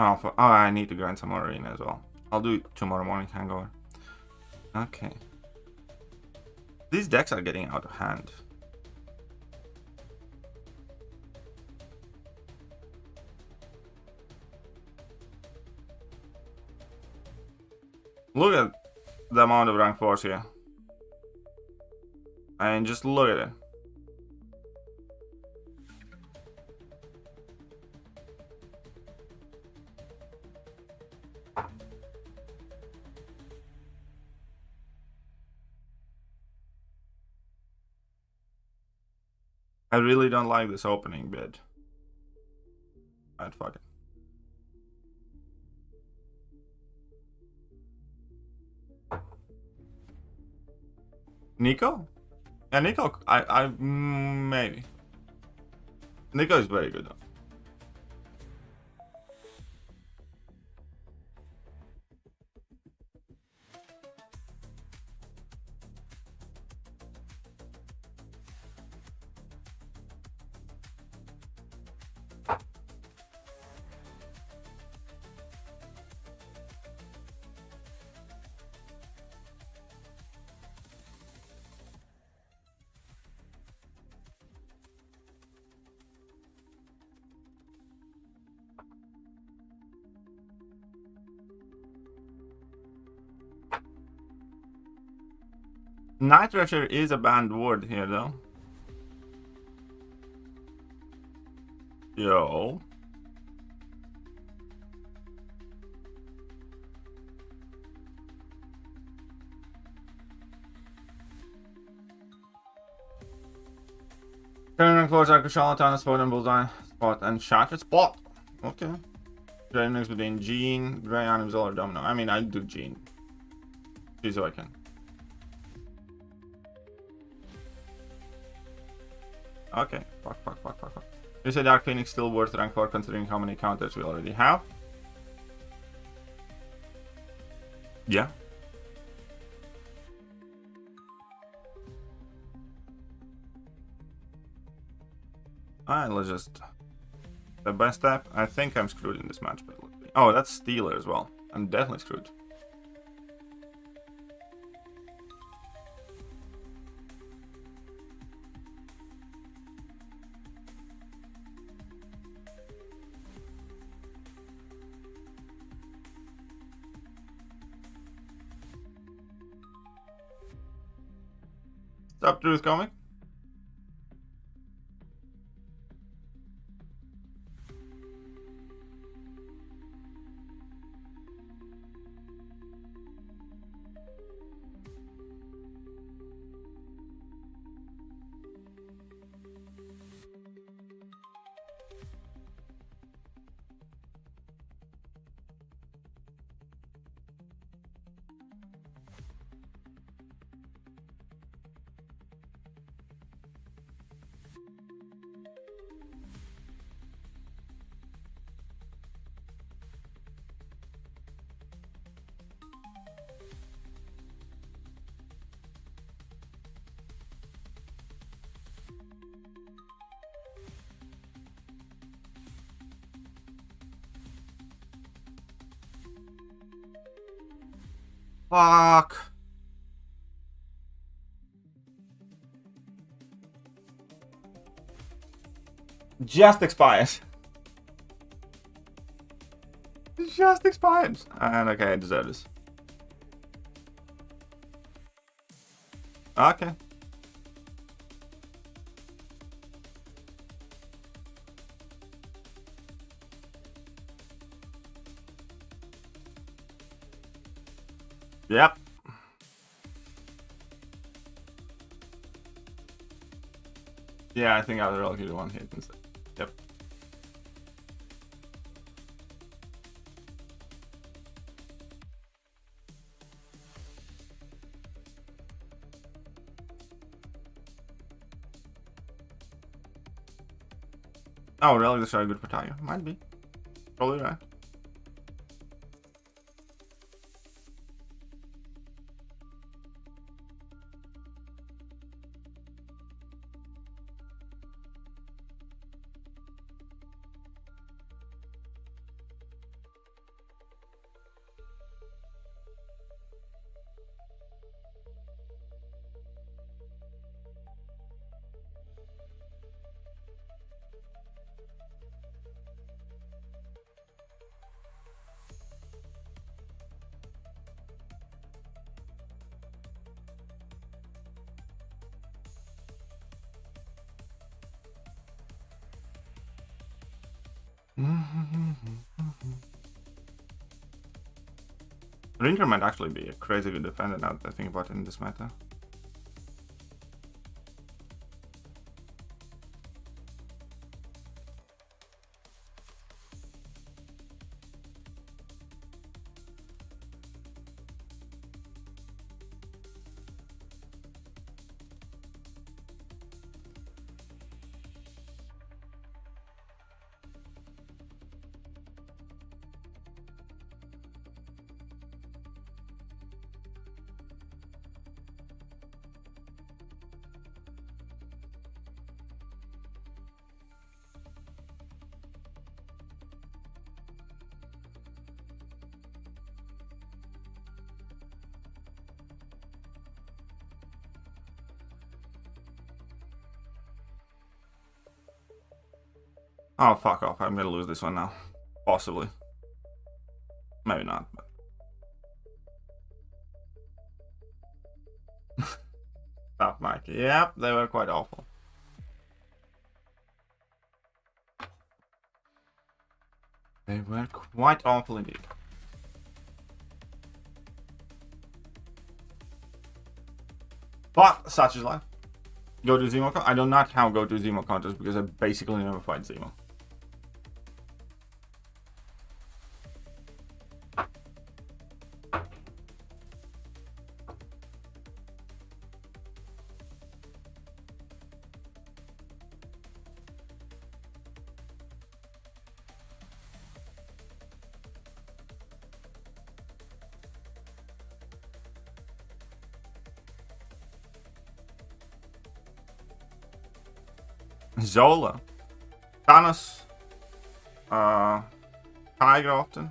Oh, I need to grind some more arena as well. I'll do it tomorrow morning hangover. Okay. These decks are getting out of hand. Look at the amount of rank 4s here. And just look at it. I really don't like this opening bid. Alright, fuck it. Nico? Yeah, Nico, maybe. Nico is very good though. Night Rusher is a banned word here, though. Yo. Turning close like a charlatan, spot and bullseye, spot and shattered spot. Okay. Gray mix between Gene, Gray Animal or Domino. I mean, I'd do Gene. See so I can. Okay, fuck. You said Dark Phoenix still worth rank 4 considering how many counters we already have? Yeah. Alright, let's just... Step by step. I think I'm screwed in this match, but let's see. Oh, that's Stealer as well. I'm definitely screwed. What's up, Truth Comic? Fuck. Just expires. Just expires. And okay, I deserve this. Okay. Yep. Yeah, I think I would really do one hit instead. Yep. Oh, really? This is good for Tiger? Might be. Probably right. Ranger might actually be a crazy good defender now that I think about it in this meta. Oh, fuck off. I'm gonna lose this one now. Possibly. Maybe not, but... Stop, Mike. Yep, they were quite awful. They were quite awful indeed. But, such is life. Go to Zemo. I do not have go to Zemo counters because I basically never fight Zemo. Zola, Thanos, Tiger often.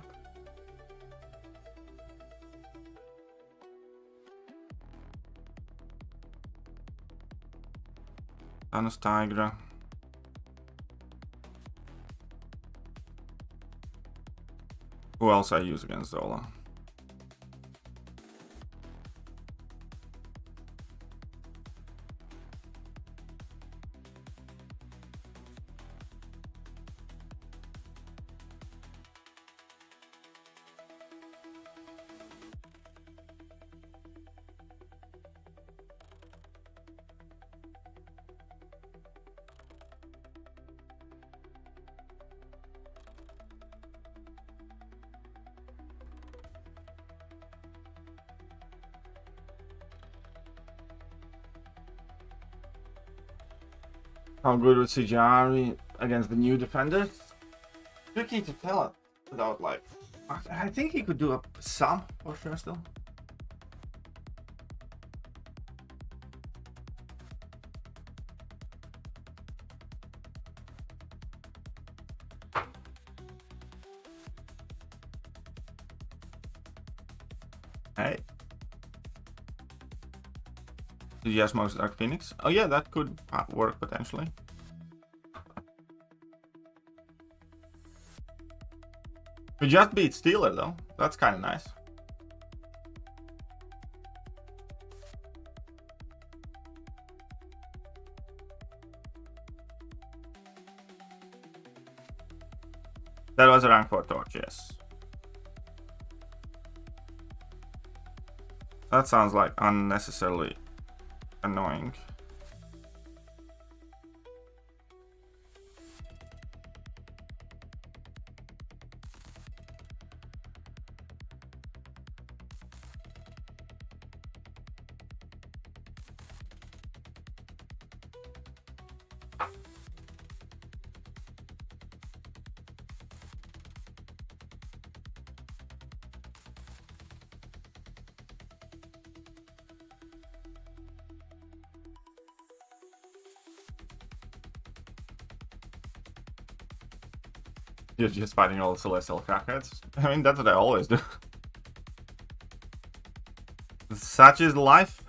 Thanos, Tiger. Who else I use against Zola? How good with CGR against the new defenders? Tricky to tell it without like... I think he could do some for sure still. Hey. Did you ask most Dark Phoenix? Oh yeah, that could work potentially. We just beat Steeler though. That's kind of nice. That was a rank 4 torch, yes. That sounds like unnecessarily annoying. You're just fighting all the celestial crackheads. I mean, that's what I always do. Such is life.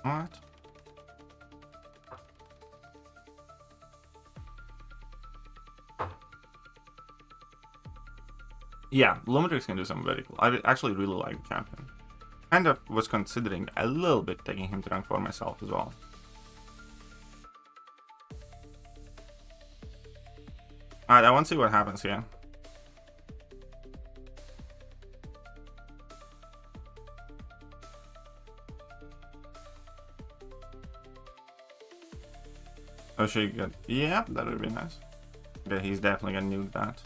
Alright. Yeah, Lumitrix can do something very cool. I actually really like the champion. Kind of was considering a little bit taking him to rank 4 myself as well. Alright, I want to see what happens here. Oh, she got. Yeah, that would be nice. Okay, he's definitely gonna nuke that.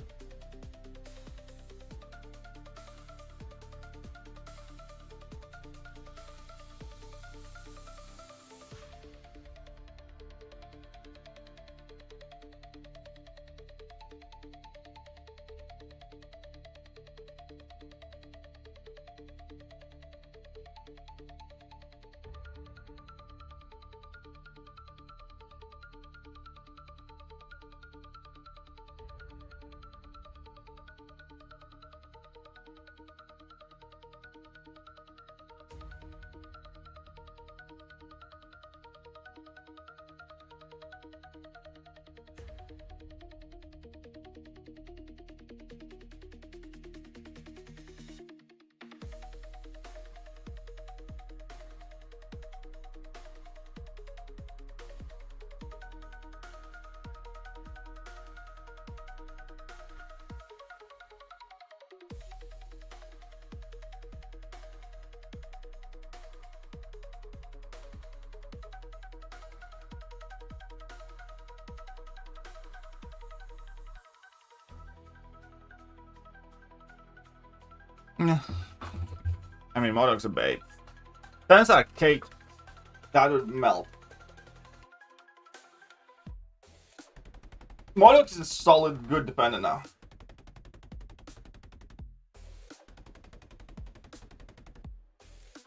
Yeah. I mean, Modok's a bait. Turns out cake that would melt. Modok is a solid, good defender now.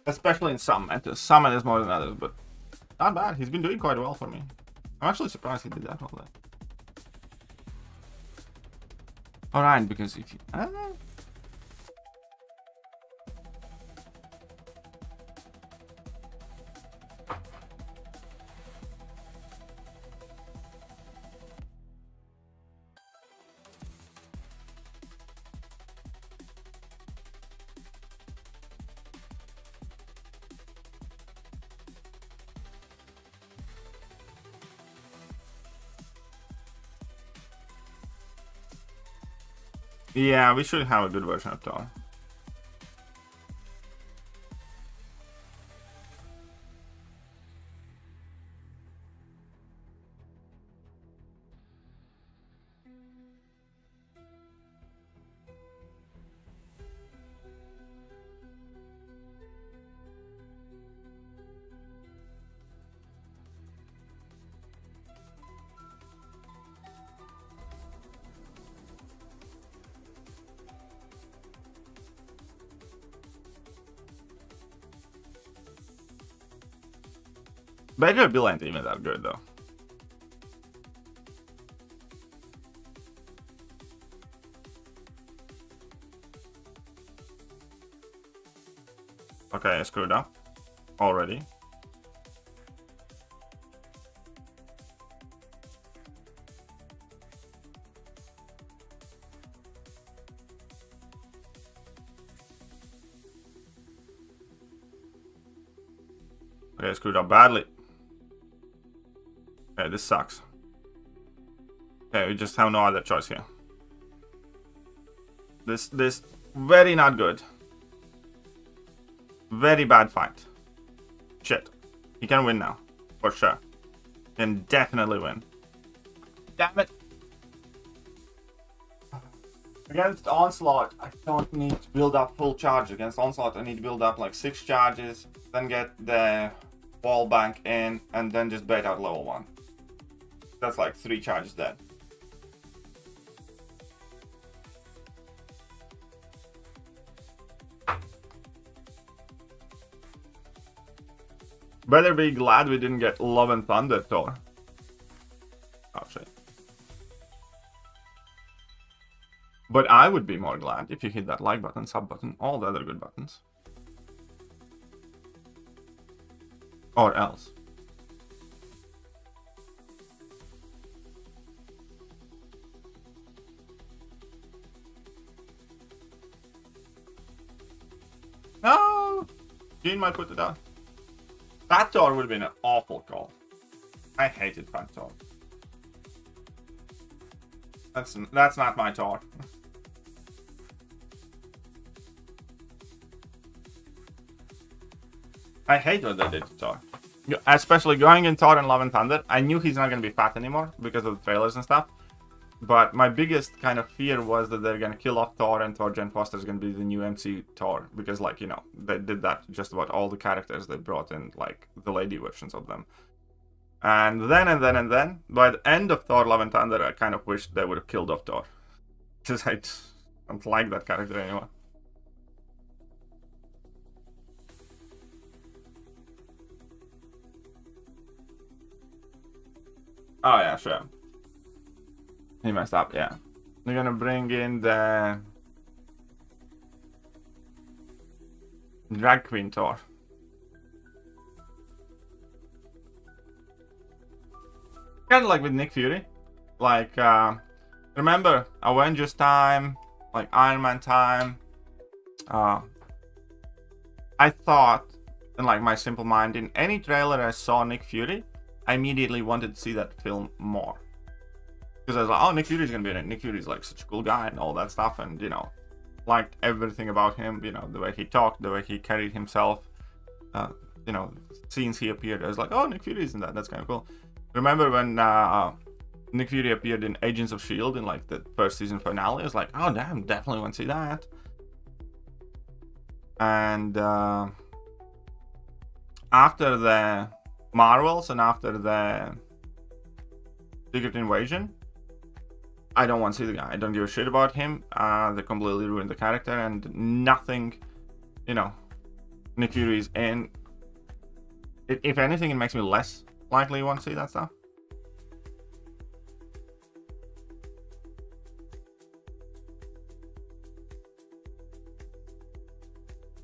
Especially in some metas. Some metas more than others, but not bad. He's been doing quite well for me. I'm actually surprised he did that all day. Alright, because if you... I don't know. Yeah, we should have a good version of Thor. Better Bill ain't even that good though. Okay, I screwed up already. Okay, I screwed up badly. Okay, this sucks. Okay, we just have no other choice here. This very not good. Very bad fight. Shit. He can win now. For sure. Can definitely win. Damn it. Against Onslaught, I don't need to build up full charge. Against Onslaught, I need to build up like 6 charges, then get the wall bank in, and then just bait out level 1. That's like 3 charges dead. Better be glad we didn't get Love and Thunder Thor. Oh shit. But I would be more glad if you hit that like button, sub button, all the other good buttons. Or else. No! Gene might put it down. Fat Thor would have been an awful call. I hated Fat Thor. That's not my Thor. I hate what they did to Thor. Especially going in Thor and Love and Thunder. I knew he's not going to be fat anymore because of the trailers and stuff. But my biggest kind of fear was that they're going to kill off Thor and Thor Jane Foster is going to be the new MC Thor. Because, like, you know, they did that just about all the characters they brought in, like, the lady versions of them. And then, by the end of Thor Love and Thunder, I kind of wished they would have killed off Thor. Because I don't like that character anymore. Oh, yeah, sure. He messed up, yeah. We're gonna bring in the drag queen Thor. Kind of like with Nick Fury. Like, remember Avengers time, like Iron Man time. I thought, in like my simple mind, in any trailer I saw Nick Fury, I immediately wanted to see that film more. Because I was like, oh, Nick Fury's gonna be in it. Nick Fury's like such a cool guy and all that stuff, and you know, liked everything about him. You know, the way he talked, the way he carried himself. You know, scenes he appeared. I was like, oh, Nick Fury's in that. That's kind of cool. Remember when Nick Fury appeared in Agents of S.H.I.E.L.D. in like the first season finale? I was like, oh damn, definitely want to see that. And after the Marvels and after the Secret Invasion, I don't want to see the guy. I don't give a shit about him. They completely ruined the character, and nothing, you know, Nick Fury is in. If anything, it makes me less likely to want to see that stuff.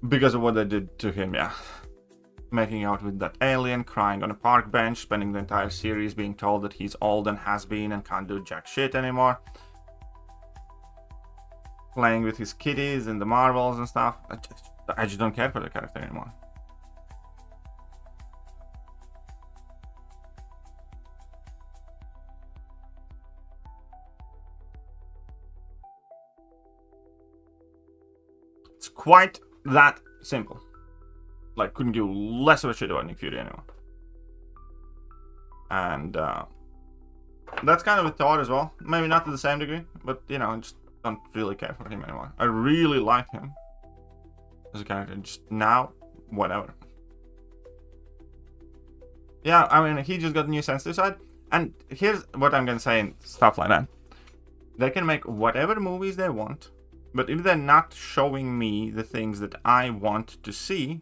Because of what they did to him, yeah. Making out with that alien, crying on a park bench, spending the entire series being told that he's old and has been and can't do jack shit anymore. Playing with his kitties in the Marvels and stuff. I just don't care for the character anymore. It's quite that simple. Like, couldn't give less of a shit about Nick Fury anymore. And that's kind of with Thor as well. Maybe not to the same degree, but you know, I just don't really care for him anymore. I really like him as a character. Just now, whatever. Yeah, I mean, he just got a new sensitive side. And here's what I'm gonna say and stuff like that. They can make whatever movies they want, but if they're not showing me the things that I want to see,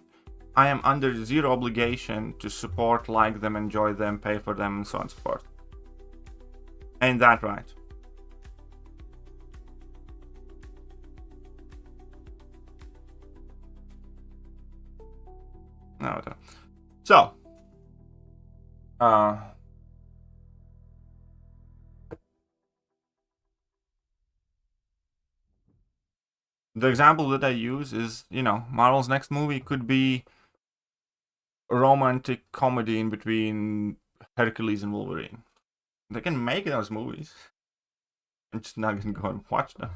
I am under zero obligation to support, like them, enjoy them, pay for them, and so on and so forth. Ain't that right? No, so, the example that I use is, you know, Marvel's next movie could be a romantic comedy in between Hercules and Wolverine. They can make those movies. I'm just not gonna go and watch them.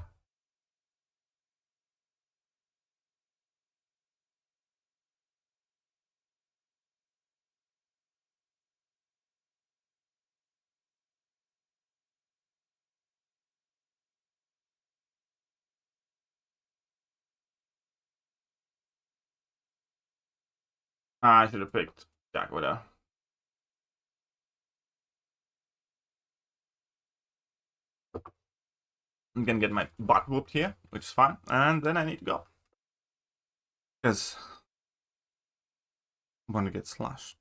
I should have picked Jack Widow. I'm gonna get my butt whooped here, which is fine, and then I need to go. Because I'm gonna get slashed.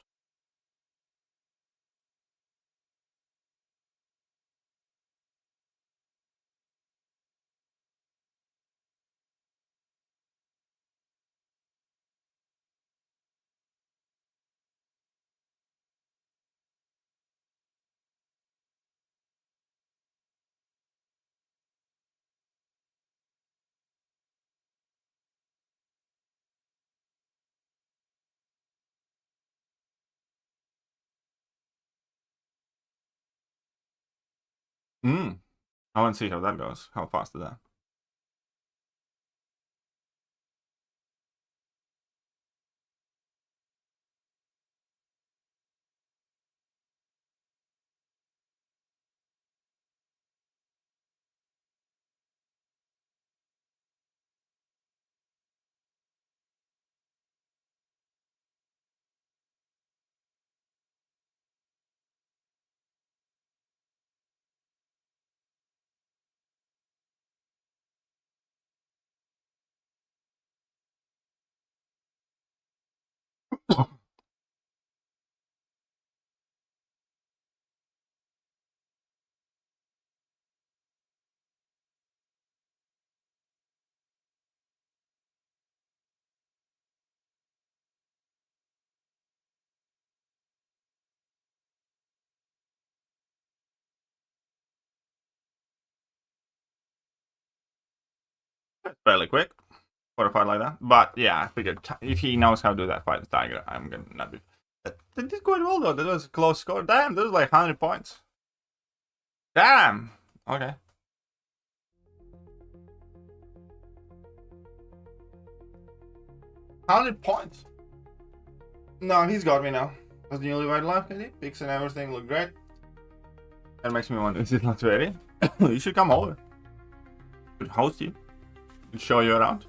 I want to see how that goes. How fast is that? Fairly quick for a fight like that. But yeah, I figured if he knows how to do that fight with Tiger, I'm gonna not be. They did quite well though. That was a close score. Damn, that was like 100 points. Damn. Okay. $100. No, he's got me now. That's the only white life, can he? Picks and everything look great. That makes me wonder, is it not ready? You should come over. Should host you. Should show you around.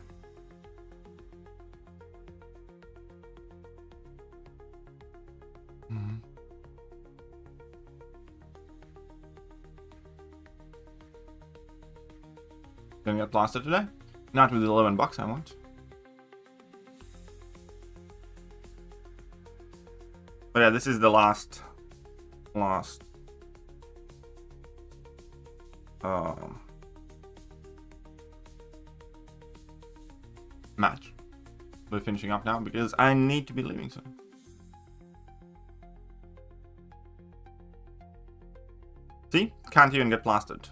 Gonna get blasted today? Not with the $11 I want. But yeah, this is the last match. We're finishing up now because I need to be leaving soon. See? Can't even get blasted.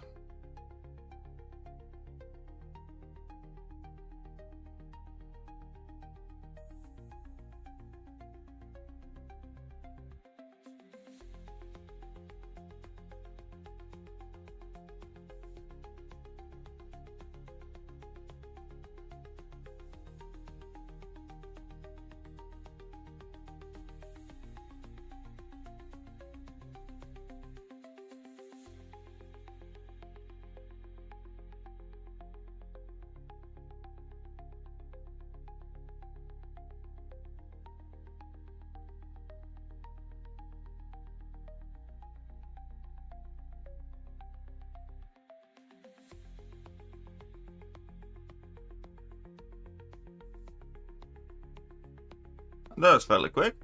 That was fairly quick.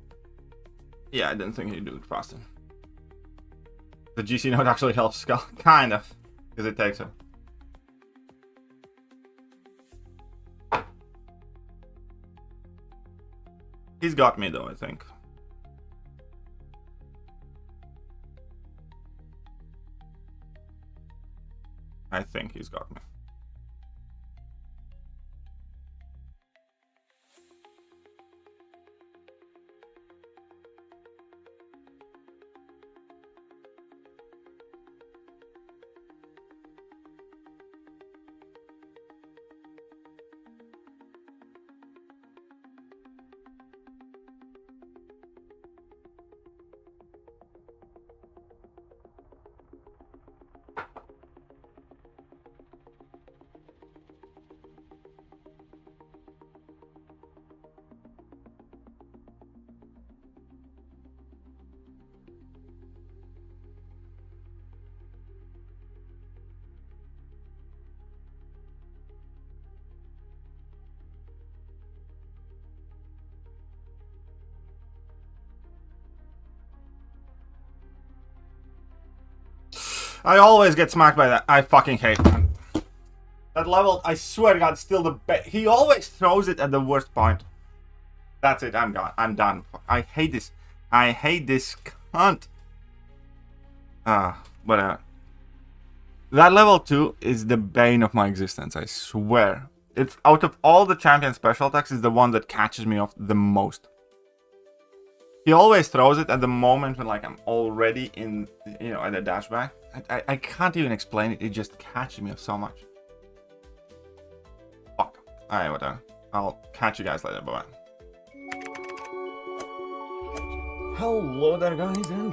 Yeah, I didn't think he'd do it faster. The GC note actually helps Skull. Kind of. Because it takes him. He's got me though, I think. I think he's got me. I always get smacked by that. I fucking hate that. That level, I swear to God, still the best. He always throws it at the worst point. That's it, I'm gone. I'm done. I hate this. I hate this cunt. Whatever. That level 2 is the bane of my existence, I swear. It's out of all the champion special attacks, is the one that catches me off the most. He always throws it at the moment when like I'm already in, you know, at a dashback. I can't even explain it. It just catches me up so much. Fuck. Alright, whatever. I'll catch you guys later. Bye-bye. Hello there, guys, and